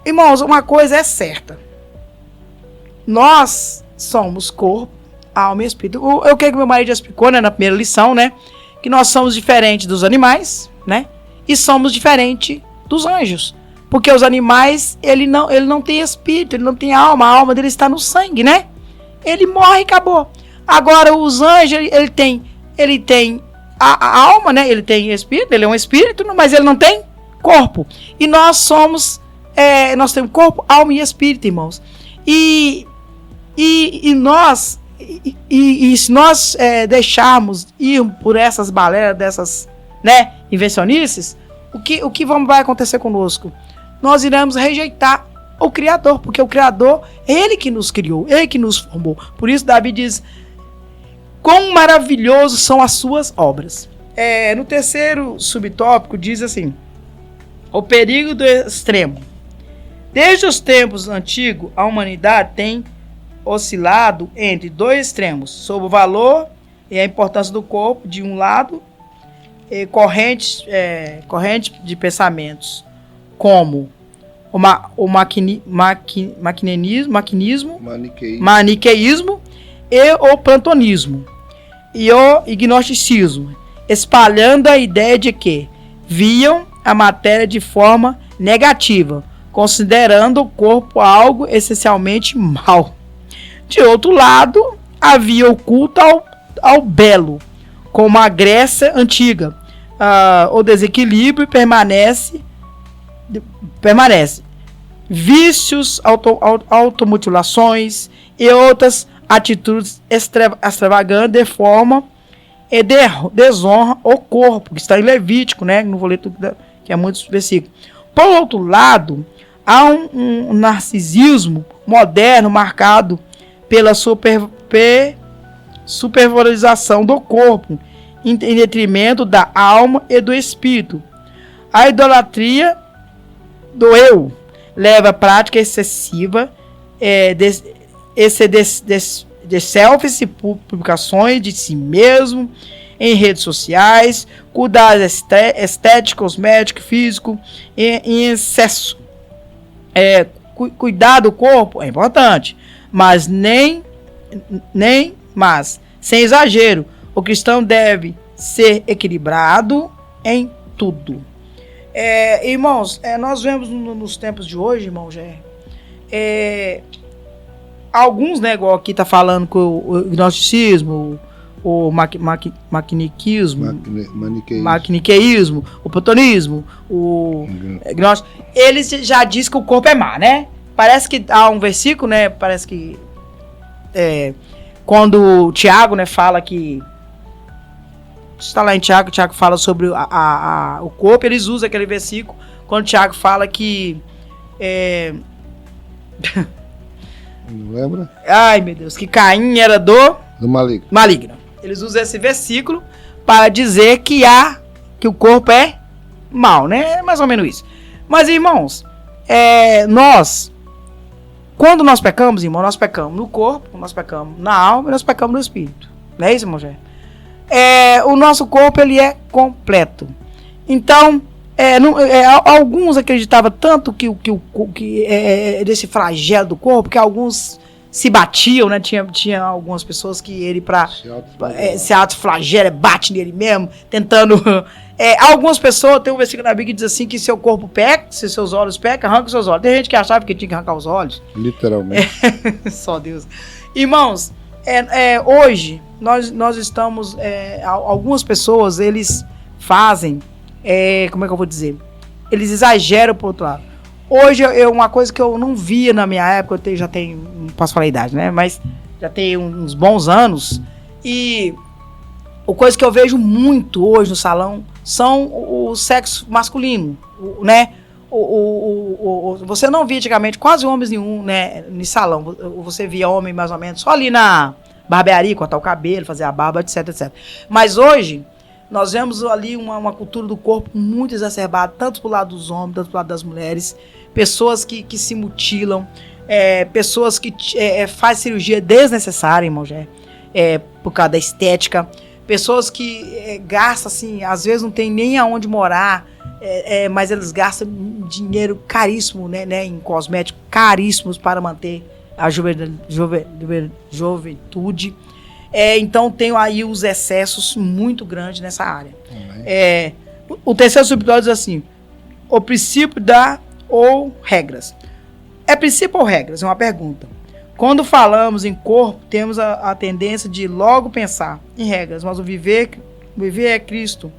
irmãos, uma coisa é certa: nós somos corpo, alma e espírito. O que meu marido já explicou, né, na primeira lição, né, que nós somos diferentes dos animais, né, e somos diferentes dos anjos, porque os animais, ele não tem espírito, ele não tem alma, a alma dele está no sangue, né, ele morre e acabou. Agora os anjos, ele tem a alma, né, ele tem espírito, ele é um espírito, mas ele não tem corpo, e nós nós temos corpo, alma e espírito, irmãos, e se nós deixarmos ir por essas balelas, dessas, né, invencionices, o que vai acontecer conosco? Nós iremos rejeitar o Criador, porque o Criador é Ele que nos criou, Ele que nos formou. Por isso Davi diz: quão maravilhosos são as suas obras. No terceiro subtópico diz assim: o perigo do extremo. Desde os tempos antigos, a humanidade tem oscilado entre dois extremos, sobre o valor e a importância do corpo, de um lado, e corrente de pensamentos, como o maniqueísmo e o platonismo, e o gnosticismo, espalhando a ideia de que viam a matéria de forma negativa, considerando o corpo algo essencialmente mau. De outro lado, havia o culto ao belo, como a Grécia antiga. O desequilíbrio permanece. Vícios, automutilações e outras atitudes extravagantes de forma e desonra o corpo, que está em Levítico, né? Não vou ler tudo, que é muitos versículos. Por outro lado, há um narcisismo moderno marcado pela supervalorização do corpo, em detrimento da alma e do espírito. A idolatria do eu leva à prática excessiva de selfies e publicações de si mesmo em redes sociais, cuidados estéticos, cosmético, físico, em excesso. Cuidar do corpo é importante, mas sem exagero. O cristão deve ser equilibrado em tudo. Irmãos, nós vemos nos tempos de hoje, irmão, alguns, né, igual aqui tá falando com o gnosticismo, o maniqueísmo, o platonismo, o gnóstico, eles já dizem que o corpo é má, né? Parece que há um versículo, né? Parece que quando o Tiago, né, fala que está lá em Tiago, o Tiago fala sobre o corpo, eles usam aquele versículo quando o Tiago fala que
não lembra?
Ai, meu Deus, que Caim era do maligno. Eles usam esse versículo para dizer que o corpo é mau, né? É mais ou menos isso. Mas, irmãos, quando nós pecamos, irmão, nós pecamos no corpo, nós pecamos na alma e nós pecamos no espírito. Não é isso, irmão Jé? O nosso corpo, ele é completo. Então, alguns acreditavam tanto que desse flagelo do corpo, que alguns se batiam, né? Tinha algumas pessoas que ele se autoflagela, bate nele mesmo, tentando Algumas pessoas, tem um versículo na Bíblia que diz assim, que seu corpo peca, se seus olhos pecam, arranca os seus olhos. Tem gente que achava que tinha que arrancar os olhos.
Literalmente.
Só Deus. Irmãos, hoje, nós estamos, algumas pessoas, eles fazem, como é que eu vou dizer? Eles exageram pro outro lado. Hoje, uma coisa que eu não via na minha época, já tenho, não posso falar a idade, né? Mas já tem uns bons anos. E a coisa que eu vejo muito hoje no salão são o sexo masculino, né? Você não via antigamente quase homens nenhum, né? No salão. Você via homem mais ou menos só ali na barbearia, cortar o cabelo, fazer a barba, etc, etc. Mas hoje, nós vemos ali uma cultura do corpo muito exacerbada, tanto pro lado dos homens, tanto pro lado das mulheres. Pessoas que se mutilam, pessoas que fazem cirurgia desnecessária, irmão, por causa da estética. Pessoas que gastam, assim, às vezes não tem nem aonde morar, mas eles gastam dinheiro caríssimo, né, em cosméticos caríssimos para manter a juventude. Então, tem aí os excessos muito grandes nessa área. O terceiro subtópico diz assim, o princípio ou regras. É princípio ou regras? É uma pergunta. Quando falamos em corpo, temos a tendência de logo pensar em regras, mas o viver é Cristo.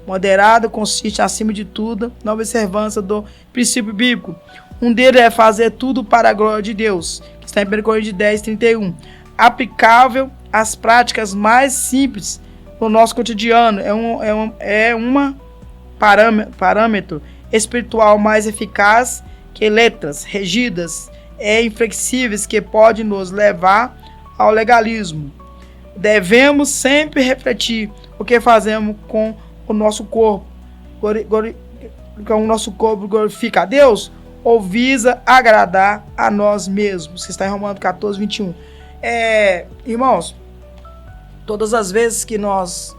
Moderado consiste, acima de tudo, na observância do princípio bíblico. Um deles é fazer tudo para a glória de Deus, que está em 1 Coríntios 10, 31. Aplicável às práticas mais simples no nosso cotidiano. É um parâmetro espiritual mais eficaz que letras regidas inflexíveis que pode nos levar ao legalismo. Devemos sempre refletir o que fazemos com o nosso corpo. Com o nosso corpo glorifica a Deus ou visa agradar a nós mesmos? Que está em Romanos 14, 21. Irmãos, todas as vezes que nós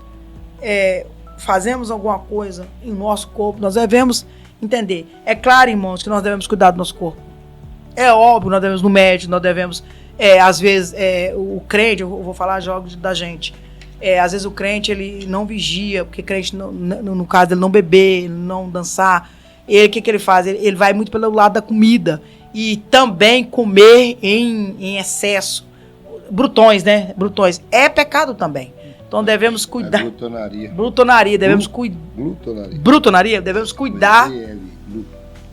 fazemos alguma coisa em nosso corpo, nós devemos entender. É claro, irmãos, que nós devemos cuidar do nosso corpo. É óbvio, nós devemos no médico, nós devemos, às vezes, o crente, eu vou falar jogos da gente, às vezes o crente, ele não vigia, porque crente, no caso dele, não beber, não dançar, o que ele faz? Ele vai muito pelo lado da comida, e também comer em excesso, brutões, né? Brutões, é pecado também. Então devemos cuidar. Glutonaria, devemos cuidar. Brutonaria, devemos cuidar.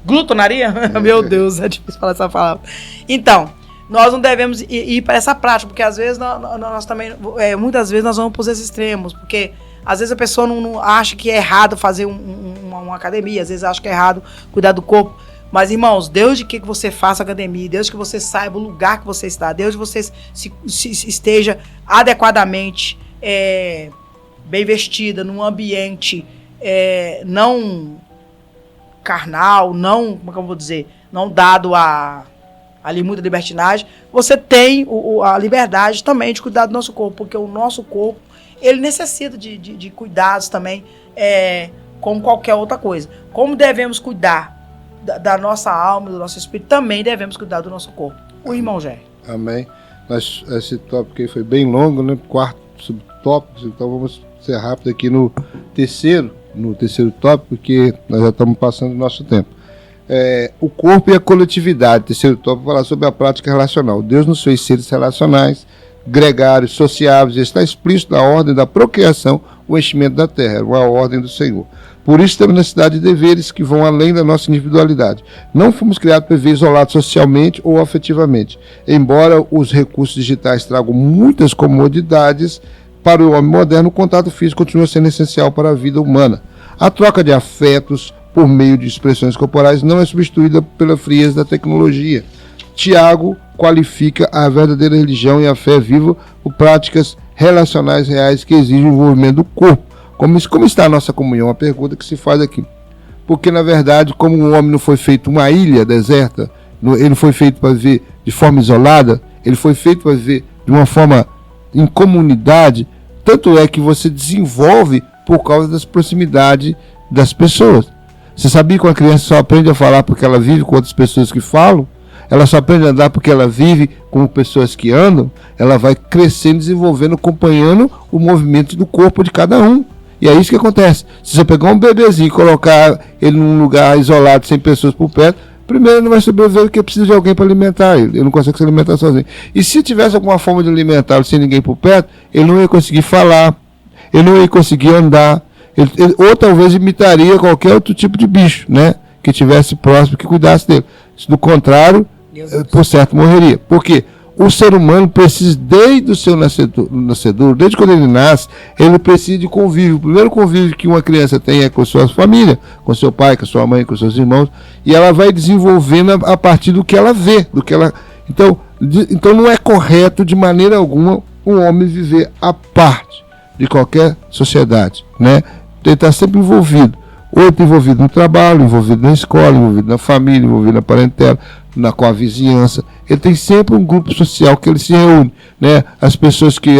Glutonaria? Meu Deus, é difícil falar essa palavra. Então, nós não devemos ir para essa prática, porque às vezes nós também, muitas vezes nós vamos para os extremos, porque às vezes a pessoa não acha que é errado fazer uma academia, às vezes acha que é errado cuidar do corpo. Mas, irmãos, Deus de que você faça academia, Deus que você saiba o lugar que você está, Deus que você esteja adequadamente bem vestida, num ambiente não carnal, não, como é que eu vou dizer, não dado ali muita libertinagem, você tem a liberdade também de cuidar do nosso corpo, porque o nosso corpo, ele necessita de cuidados também, como qualquer outra coisa. Como devemos cuidar da nossa alma, do nosso espírito, também devemos cuidar do nosso corpo. O irmão Jé.
Amém. Esse tópico aí foi bem longo, né? Quarto subtópico, então vamos ser rápido aqui no terceiro tópico, porque nós já estamos passando o nosso tempo. O corpo e a coletividade. Terceiro tópico, falar sobre a prática relacional. Deus nos fez seres relacionais, gregários, sociáveis, e está explícito na ordem da procriação, o enchimento da terra, uma ordem do Senhor. Por isso temos necessidade de deveres que vão além da nossa individualidade. Não fomos criados para viver isolados socialmente ou afetivamente. Embora os recursos digitais tragam muitas comodidades, para o homem moderno, o contato físico continua sendo essencial para a vida humana. A troca de afetos por meio de expressões corporais não é substituída pela frieza da tecnologia. Tiago qualifica a verdadeira religião e a fé viva por práticas relacionais reais que exigem o envolvimento do corpo. Como está a nossa comunhão? Uma pergunta que se faz aqui. Porque, na verdade, como o homem não foi feito uma ilha deserta, ele não foi feito para viver de forma isolada, ele foi feito para viver de uma forma em comunidade, tanto é que você desenvolve por causa das proximidades das pessoas. Você sabia que uma criança só aprende a falar porque ela vive com outras pessoas que falam? Ela só aprende a andar porque ela vive com pessoas que andam? Ela vai crescendo, desenvolvendo, acompanhando o movimento do corpo de cada um. E é isso que acontece. Se você pegar um bebezinho e colocar ele num lugar isolado, sem pessoas por perto, primeiro ele não vai sobreviver porque precisa de alguém para alimentar ele. Ele não consegue se alimentar sozinho. E se tivesse alguma forma de alimentá-lo sem ninguém por perto, ele não ia conseguir falar, ele não ia conseguir andar, ou talvez imitaria qualquer outro tipo de bicho, né? Que tivesse próximo, que cuidasse dele. Do contrário, por certo, morreria. Por quê? O ser humano precisa, desde o seu nascedor, desde quando ele nasce, ele precisa de convívio. O primeiro convívio que uma criança tem é com a sua família, com seu pai, com a sua mãe, com seus irmãos, e ela vai desenvolvendo a partir do que ela vê, do que ela... Então não é correto de maneira alguma um homem viver à parte de qualquer sociedade, né? Ele está sempre envolvido. Ou está envolvido no trabalho, envolvido na escola, envolvido na família, envolvido na parentela, com a vizinhança. Ele tem sempre um grupo social que ele se reúne, né? As pessoas que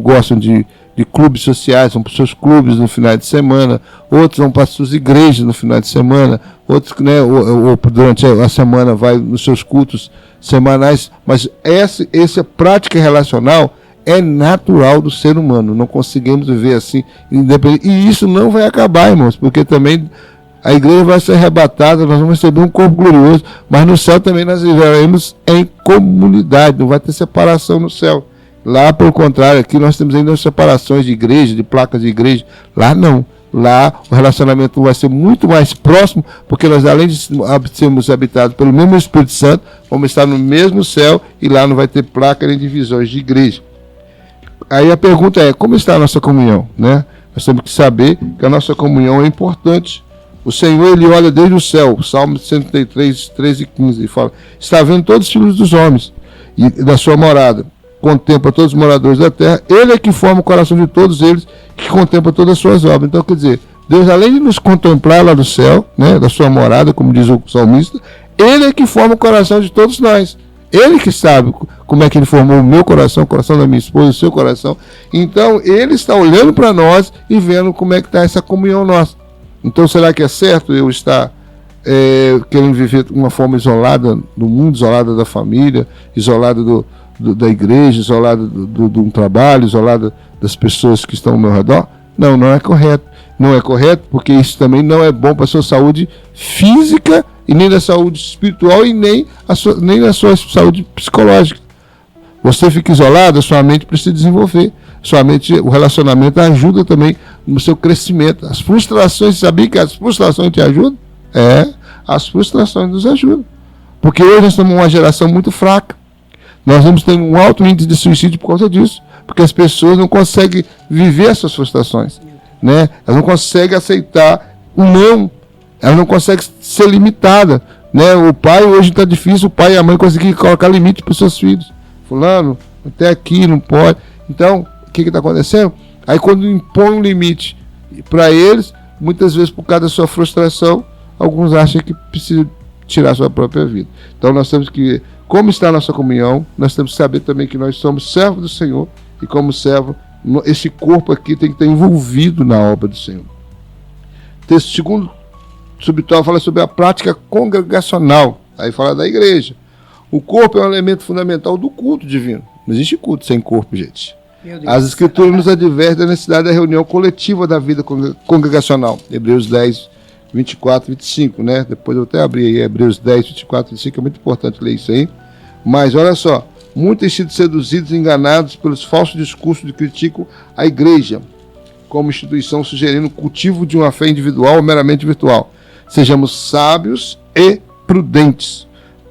gostam de clubes sociais vão para os seus clubes no final de semana, outros vão para as suas igrejas no final de semana, outros, né, ou durante a semana vai nos seus cultos semanais. Mas essa prática relacional é natural do ser humano. Não conseguimos viver assim, independente. E isso não vai acabar, irmãos, porque também a igreja vai ser arrebatada, nós vamos receber um corpo glorioso, mas no céu também nós viveremos em comunidade, não vai ter separação no céu. Lá, pelo contrário, aqui nós temos ainda separações de igreja, de placas de igreja. Lá não. Lá o relacionamento vai ser muito mais próximo, porque nós, além de sermos habitados pelo mesmo Espírito Santo, vamos estar no mesmo céu, e lá não vai ter placa nem divisões de igreja. Aí a pergunta é, como está a nossa comunhão, né? Nós temos que saber que a nossa comunhão é importante. O Senhor, ele olha desde o céu, Salmo 133, 13 e 15, e fala, está vendo todos os filhos dos homens e da sua morada, contempla todos os moradores da terra, ele é que forma o coração de todos eles, que contempla todas as suas obras. Então, quer dizer, Deus, além de nos contemplar lá do céu, né, da sua morada, como diz o salmista, ele é que forma o coração de todos nós. Ele que sabe como é que ele formou o meu coração, o coração da minha esposa, o seu coração. Então, ele está olhando para nós e vendo como é que está essa comunhão nossa. Então, será que é certo eu estar querendo viver de uma forma isolada do mundo, isolada da família, isolada da igreja, isolada do trabalho, isolada das pessoas que estão ao meu redor? Não, não é correto. Não é correto porque isso também não é bom para a sua saúde física e nem da saúde espiritual e nem da sua saúde psicológica. Você fica isolado, a sua mente precisa desenvolver. Sua mente, o relacionamento ajuda também no seu crescimento. As frustrações, sabia que as frustrações te ajudam? As frustrações nos ajudam. Porque hoje nós temos uma geração muito fraca. Nós vamos ter um alto índice de suicídio por causa disso. Porque as pessoas não conseguem viver essas frustrações, né? Elas não conseguem aceitar o não. Elas não conseguem ser limitadas, né? O pai hoje está difícil, o pai e a mãe conseguir colocar limite para os seus filhos. Fulano, até aqui não pode. Então, o que está acontecendo? Aí quando impõe um limite para eles, muitas vezes por causa da sua frustração, alguns acham que precisam tirar a sua própria vida. Então nós temos que, como está a nossa comunhão, nós temos que saber também que nós somos servos do Senhor, e como servo, esse corpo aqui tem que estar envolvido na obra do Senhor. O texto segundo subtópico fala sobre a prática congregacional, aí fala da igreja. O corpo é um elemento fundamental do culto divino. Não existe culto sem corpo, gente. As Escrituras nos advertem da necessidade da reunião coletiva da vida congregacional. Hebreus 10, 24, 25, né? Depois eu até abri aí, Hebreus 10, 24, 25, é muito importante ler isso aí. Mas olha só, muitos têm sido seduzidos e enganados pelos falsos discursos que criticam a igreja como instituição, sugerindo o cultivo de uma fé individual ou meramente virtual. Sejamos sábios e prudentes.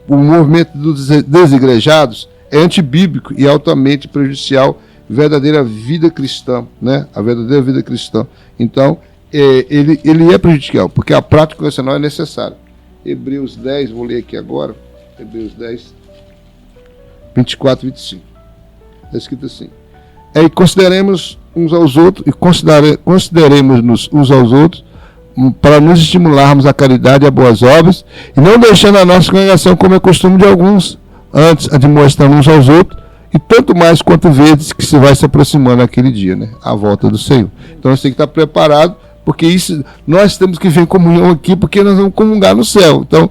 O movimento dos desigrejados é antibíblico e altamente prejudicial à verdadeira vida cristã, né? A verdadeira vida cristã. Então, ele é prejudicial, porque a prática congregacional é necessária. Hebreus 10, vou ler aqui agora. Hebreus 10, 24 e 25. Está escrito assim. E consideremos uns aos outros, e consideremos-nos uns aos outros, para nos estimularmos a caridade e a boas obras, e não deixando a nossa congregação como é costume de alguns, antes admoestando uns aos outros, e tanto mais quanto vezes que se vai se aproximando aquele dia, né? A volta do Senhor. Então nós temos que estar preparados, porque isso, nós temos que vir em comunhão aqui, porque nós vamos comungar no céu. Então,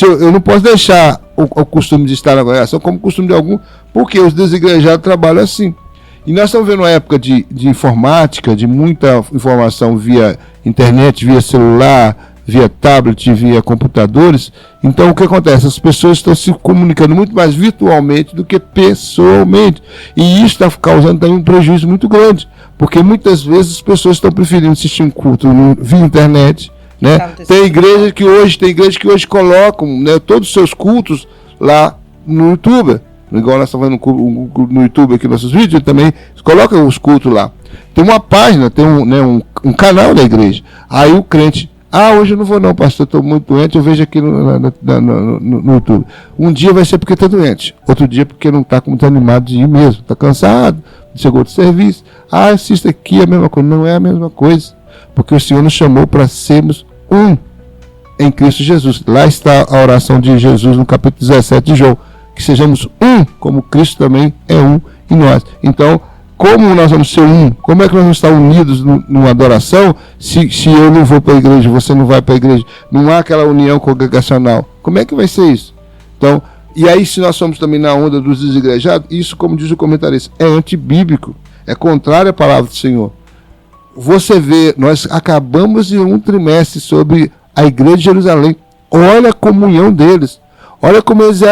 eu não posso deixar o costume de estar na congregação como costume de algum, porque os desigrejados trabalham assim. E nós estamos vendo uma época de informática, de muita informação via internet, via celular, via tablet, via computadores. Então o que acontece? As pessoas estão se comunicando muito mais virtualmente do que pessoalmente. E isso está causando também um prejuízo muito grande, porque muitas vezes as pessoas estão preferindo assistir um culto via internet, né? Tem igreja que hoje colocam, né, todos os seus cultos lá no YouTube. Igual nós estamos vendo no YouTube aqui nossos vídeos, também coloca os cultos lá. Tem uma página, tem um canal da igreja. Aí o crente, hoje eu não vou não, pastor, estou muito doente, eu vejo aqui no YouTube. Um dia vai ser porque está doente, outro dia porque não está muito animado de ir mesmo, está cansado, chegou do serviço. Assista aqui, é a mesma coisa. Não é a mesma coisa, porque o Senhor nos chamou para sermos um em Cristo Jesus. Lá está a oração de Jesus no capítulo 17 de João, que sejamos um, como Cristo também é um em nós. Então, como nós vamos ser um? Como é que nós vamos estar unidos numa adoração se eu não vou para a igreja, você não vai para a igreja? Não há aquela união congregacional. Como é que vai ser isso? Então, e aí se nós somos também na onda dos desigrejados, isso, como diz o comentarista, é antibíblico, é contrário à palavra do Senhor. Você vê, nós acabamos de um trimestre sobre a igreja de Jerusalém. Olha a comunhão deles. Olha como eles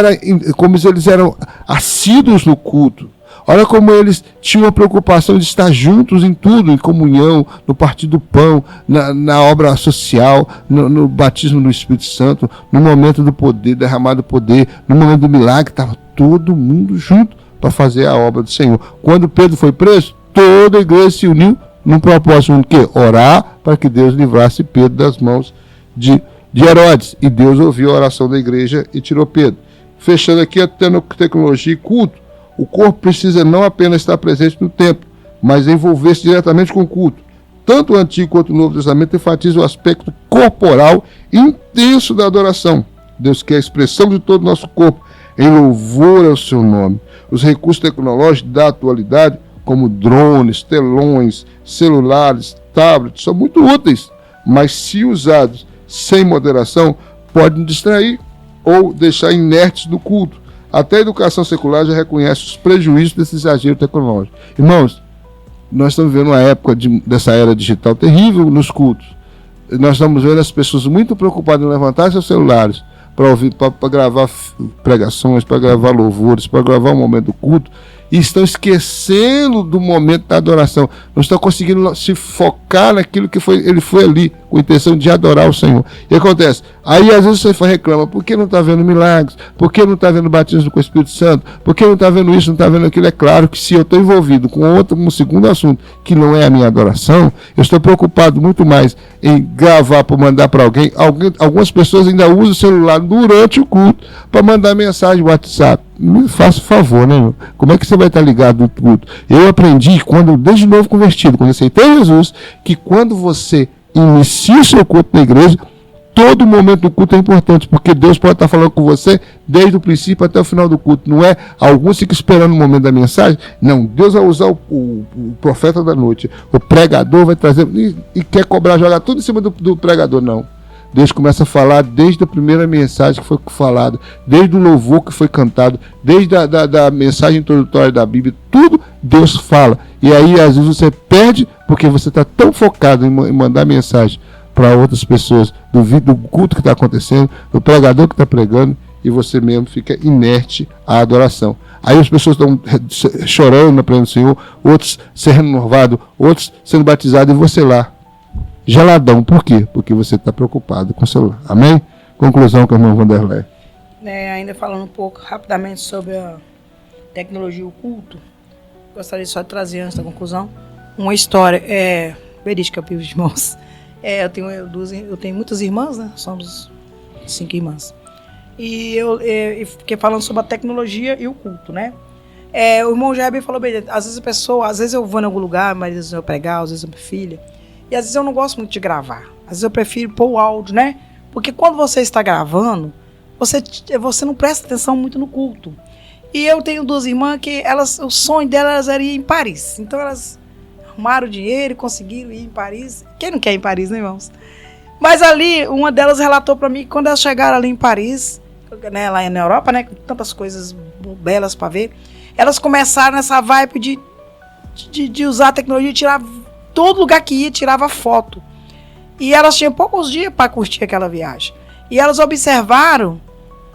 eram assíduos no culto. Olha como eles tinham a preocupação de estar juntos em tudo, em comunhão, no partir do pão, na obra social, no batismo do Espírito Santo, no momento do poder, derramado poder, no momento do milagre, estava todo mundo junto para fazer a obra do Senhor. Quando Pedro foi preso, toda a igreja se uniu num propósito de quê? Orar para que Deus livrasse Pedro das mãos de Herodes. E Deus ouviu a oração da igreja e tirou Pedro. Fechando aqui a tecnologia e culto. O corpo precisa não apenas estar presente no templo, mas envolver-se diretamente com o culto. Tanto o Antigo quanto o Novo Testamento enfatizam o aspecto corporal intenso da adoração. Deus quer a expressão de todo o nosso corpo em louvor ao seu nome. Os recursos tecnológicos da atualidade, como drones, telões, celulares, tablets, são muito úteis, mas se usados sem moderação, podem distrair ou deixar inertes do culto. Até a educação secular já reconhece os prejuízos desse exagero tecnológico. Irmãos, nós estamos vivendo uma época dessa era digital terrível nos cultos. Nós estamos vendo as pessoas muito preocupadas em levantar seus celulares para ouvir, para gravar pregações, para gravar louvores, para gravar o momento do culto, e estão esquecendo do momento da adoração. Não estão conseguindo se focar naquilo que ele foi ali, com a intenção de adorar o Senhor. E acontece, aí às vezes você reclama, por que não está vendo milagres? Por que não está vendo batismo com o Espírito Santo? Por que não está vendo isso, não está vendo aquilo? É claro que se eu estou envolvido com um segundo assunto, que não é a minha adoração, eu estou preocupado muito mais em gravar para mandar para alguém. Algumas pessoas ainda usam o celular durante o culto para mandar mensagem no WhatsApp. Me faça favor, né, irmão? Como é que você vai estar ligado no culto? Eu aprendi, desde novo convertido, quando aceitei Jesus, que quando você inicia o seu culto na igreja, todo momento do culto é importante, porque Deus pode estar falando com você desde o princípio até o final do culto. Não é alguns ficam esperando o momento da mensagem. Não, Deus vai usar o profeta da noite, o pregador vai trazer e quer jogar tudo em cima do pregador. Não. Deus começa a falar desde a primeira mensagem que foi falada, desde o louvor que foi cantado, desde a mensagem introdutória da Bíblia, tudo Deus fala. E aí às vezes você perde porque você está tão focado em mandar mensagem para outras pessoas do culto que está acontecendo, do pregador que está pregando, e você mesmo fica inerte à adoração. Aí as pessoas estão chorando na presença do Senhor, outros sendo renovados, outros sendo batizados, e você lá, geladão. Por quê? Porque você está preocupado com o celular. Amém? Conclusão com o irmão Vanderlei.
Ainda falando um pouco rapidamente sobre a tecnologia e o culto, gostaria só de trazer antes da conclusão uma história verídica, meus irmãos. Eu tenho muitas irmãs, né? Somos 5 irmãs. E eu fiquei falando sobre a tecnologia e o culto, né? O irmão Jair falou bem, às vezes eu vou em algum lugar, mas às vezes eu pregar, às vezes eu minha filha. E às vezes eu não gosto muito de gravar. Às vezes eu prefiro pôr o áudio, né? Porque quando você está gravando, você não presta atenção muito no culto. E eu tenho 2 irmãs que o sonho delas era ir em Paris. Então elas arrumaram dinheiro e conseguiram ir em Paris. Quem não quer ir em Paris, né, irmãos? Mas ali, uma delas relatou para mim que quando elas chegaram ali em Paris, né, lá na Europa, né, com tantas coisas belas para ver, elas começaram essa vibe de de usar a tecnologia, tirava todo lugar que ia, tirava foto. E elas tinham poucos dias para curtir aquela viagem. E elas observaram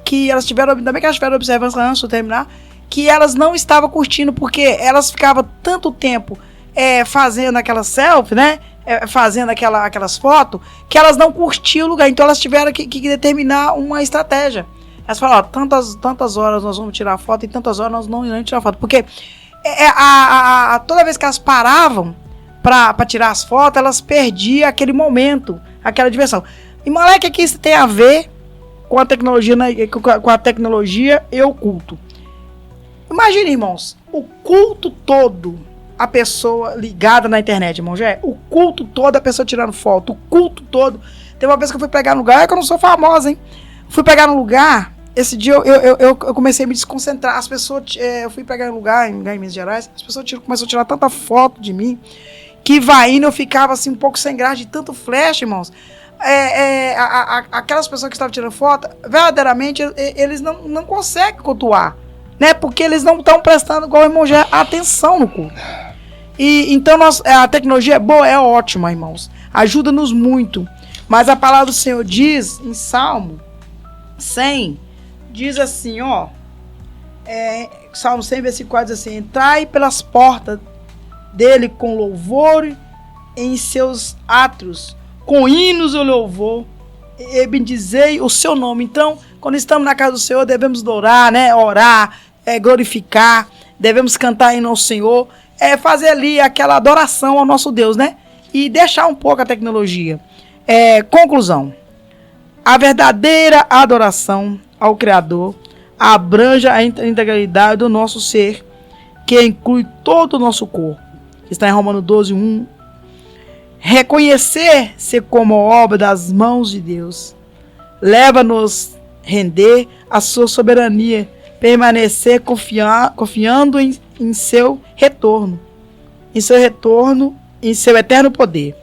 que elas tiveram, ainda bem que elas tiveram observância antes de terminar, que elas não estavam curtindo, porque elas ficavam tanto tempo fazendo aquela selfie, né? Fazendo aquelas fotos, que elas não curtiam o lugar. Então elas tiveram que determinar uma estratégia. Elas falaram, tantas horas nós vamos tirar foto e tantas horas nós não vamos tirar foto. Porque toda vez que elas paravam para tirar as fotos, elas perdiam aquele momento, aquela diversão. E moleque, aqui isso tem a ver com a tecnologia, com a tecnologia e o culto. Imagina, irmãos, o culto todo, a pessoa ligada na internet, irmão, o culto todo, a pessoa tirando foto, o culto todo. Tem uma vez que eu fui pegar no lugar, que eu não sou famosa, hein? Fui pegar no lugar, esse dia eu comecei a me desconcentrar. As pessoas, eu fui pegar no lugar em Minas Gerais, as pessoas começaram a tirar tanta foto de mim, que vai indo, eu ficava assim um pouco sem graça de tanto flash, irmãos. Aquelas pessoas que estavam tirando foto, verdadeiramente, eles não conseguem cultuar, né? Porque eles não estão prestando, igual o irmão Jé, atenção no culto. E então a tecnologia é boa, é ótima, irmãos. Ajuda-nos muito. Mas a palavra do Senhor diz, em Salmo 100, diz assim, Salmo 100, versículo 4, diz assim: entrai pelas portas dele com louvor em seus átrios, com hinos e louvor, e bendizei o seu nome. Então, quando estamos na casa do Senhor, devemos adorar, né? Orar, glorificar, devemos cantar hino ao Senhor, fazer ali aquela adoração ao nosso Deus, né? E deixar um pouco a tecnologia. Conclusão: a verdadeira adoração ao Criador abrange a integralidade do nosso ser, que inclui todo o nosso corpo. Está em Romanos 12, 1. Reconhecer-se como obra das mãos de Deus leva-nos a render a sua soberania, permanecer confiando em seu retorno, em seu eterno poder.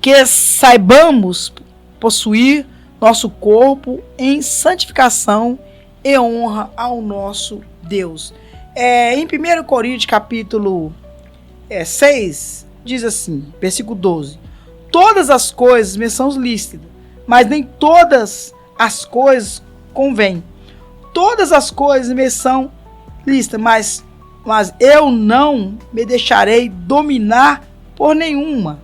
Que saibamos possuir nosso corpo em santificação e honra ao nosso Deus. Em 1 Coríntios, capítulo 6, diz assim, versículo 12: todas as coisas me são lícitas, mas nem todas as coisas convêm. Todas as coisas me são lícitas, mas eu não me deixarei dominar por nenhuma.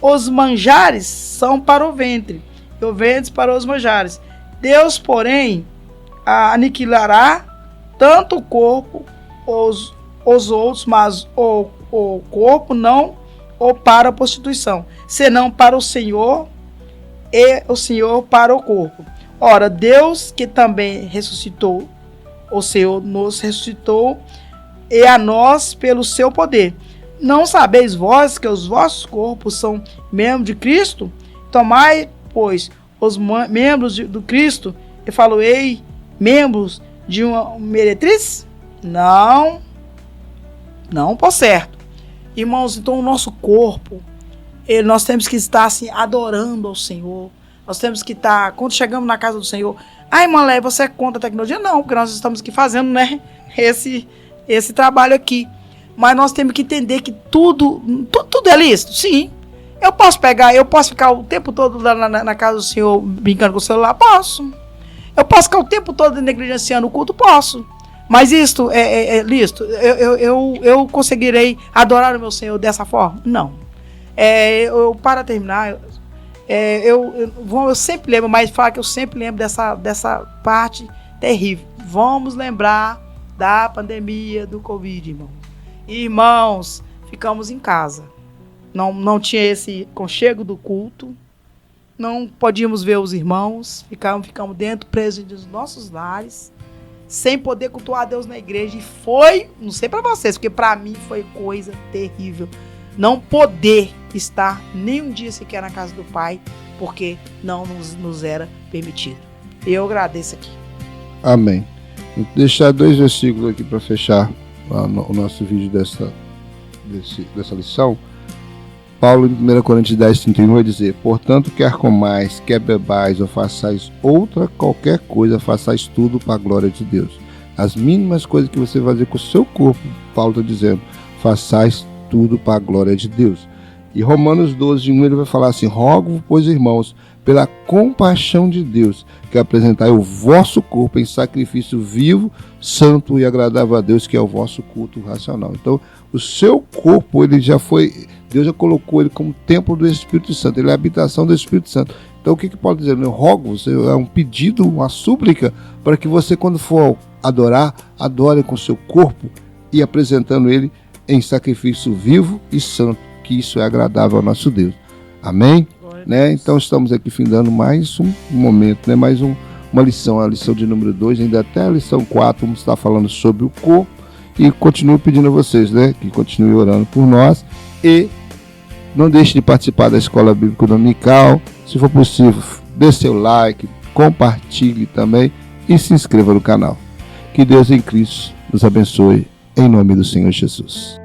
Os manjares são para o ventre, e o ventre para os manjares. Deus, porém, aniquilará tanto o corpo, os outros, mas o corpo não ou para a prostituição, senão para o Senhor, e o Senhor para o corpo. Ora, Deus, que também ressuscitou, o Senhor nos ressuscitou, e a nós pelo seu poder. Não sabeis vós que os vossos corpos são membros de Cristo? Tomai, pois, os membros do Cristo, e falo-ei membros de uma meretriz? Não, por certo. Irmãos, então o nosso corpo, nós temos que estar assim, adorando ao Senhor. Nós temos que estar, quando chegamos na casa do Senhor, irmã Léia, você é contra a tecnologia? Não, porque nós estamos aqui fazendo, né, esse trabalho aqui. Mas nós temos que entender que tudo é lícito, sim. Eu posso ficar o tempo todo na casa do Senhor brincando com o celular? Posso. Eu posso ficar o tempo todo negligenciando o culto? Posso. Mas isto é lícito? Eu conseguirei adorar o meu Senhor dessa forma? Não. Para terminar, eu sempre lembro, mas falar que eu sempre lembro dessa parte terrível. Vamos lembrar da pandemia do Covid, irmão. Irmãos, ficamos em casa. Não tinha esse conchego do culto. Não podíamos ver os irmãos. Ficamos dentro, presos nos nossos lares, sem poder cultuar a Deus na igreja. E foi, não sei para vocês, porque para mim foi coisa terrível. Não poder estar nem um dia sequer na casa do Pai, porque não nos era permitido. Eu agradeço aqui.
Amém. Vou deixar 2 versículos aqui para fechar o nosso vídeo dessa lição. Paulo, em 1 Coríntios 10, 31, vai dizer: portanto, quer comais, quer bebais ou façais qualquer coisa, façais tudo para a glória de Deus. As mínimas coisas que você vai fazer com o seu corpo, Paulo está dizendo, façais tudo para a glória de Deus. E Romanos 12:1 ele vai falar assim: rogo, pois, irmãos, pela compaixão de Deus, que apresentai o vosso corpo em sacrifício vivo, santo e agradável a Deus, que é o vosso culto racional. Então, o seu corpo, ele já foi, Deus já colocou ele como templo do Espírito Santo, ele é a habitação do Espírito Santo. Então, o que pode dizer? Eu rogo, é um pedido, uma súplica, para que você, quando for adorar, adore com o seu corpo e apresentando ele em sacrifício vivo e santo, que isso é agradável ao nosso Deus. Amém? Né? Então estamos aqui findando mais um momento, né? Mais uma lição, a lição de número 2, ainda até a lição 4, vamos estar falando sobre o corpo, e continuo pedindo a vocês, né, que continuem orando por nós, e não deixe de participar da Escola Bíblica Dominical. Se for possível, dê seu like, compartilhe também e se inscreva no canal. Que Deus em Cristo nos abençoe, em nome do Senhor Jesus.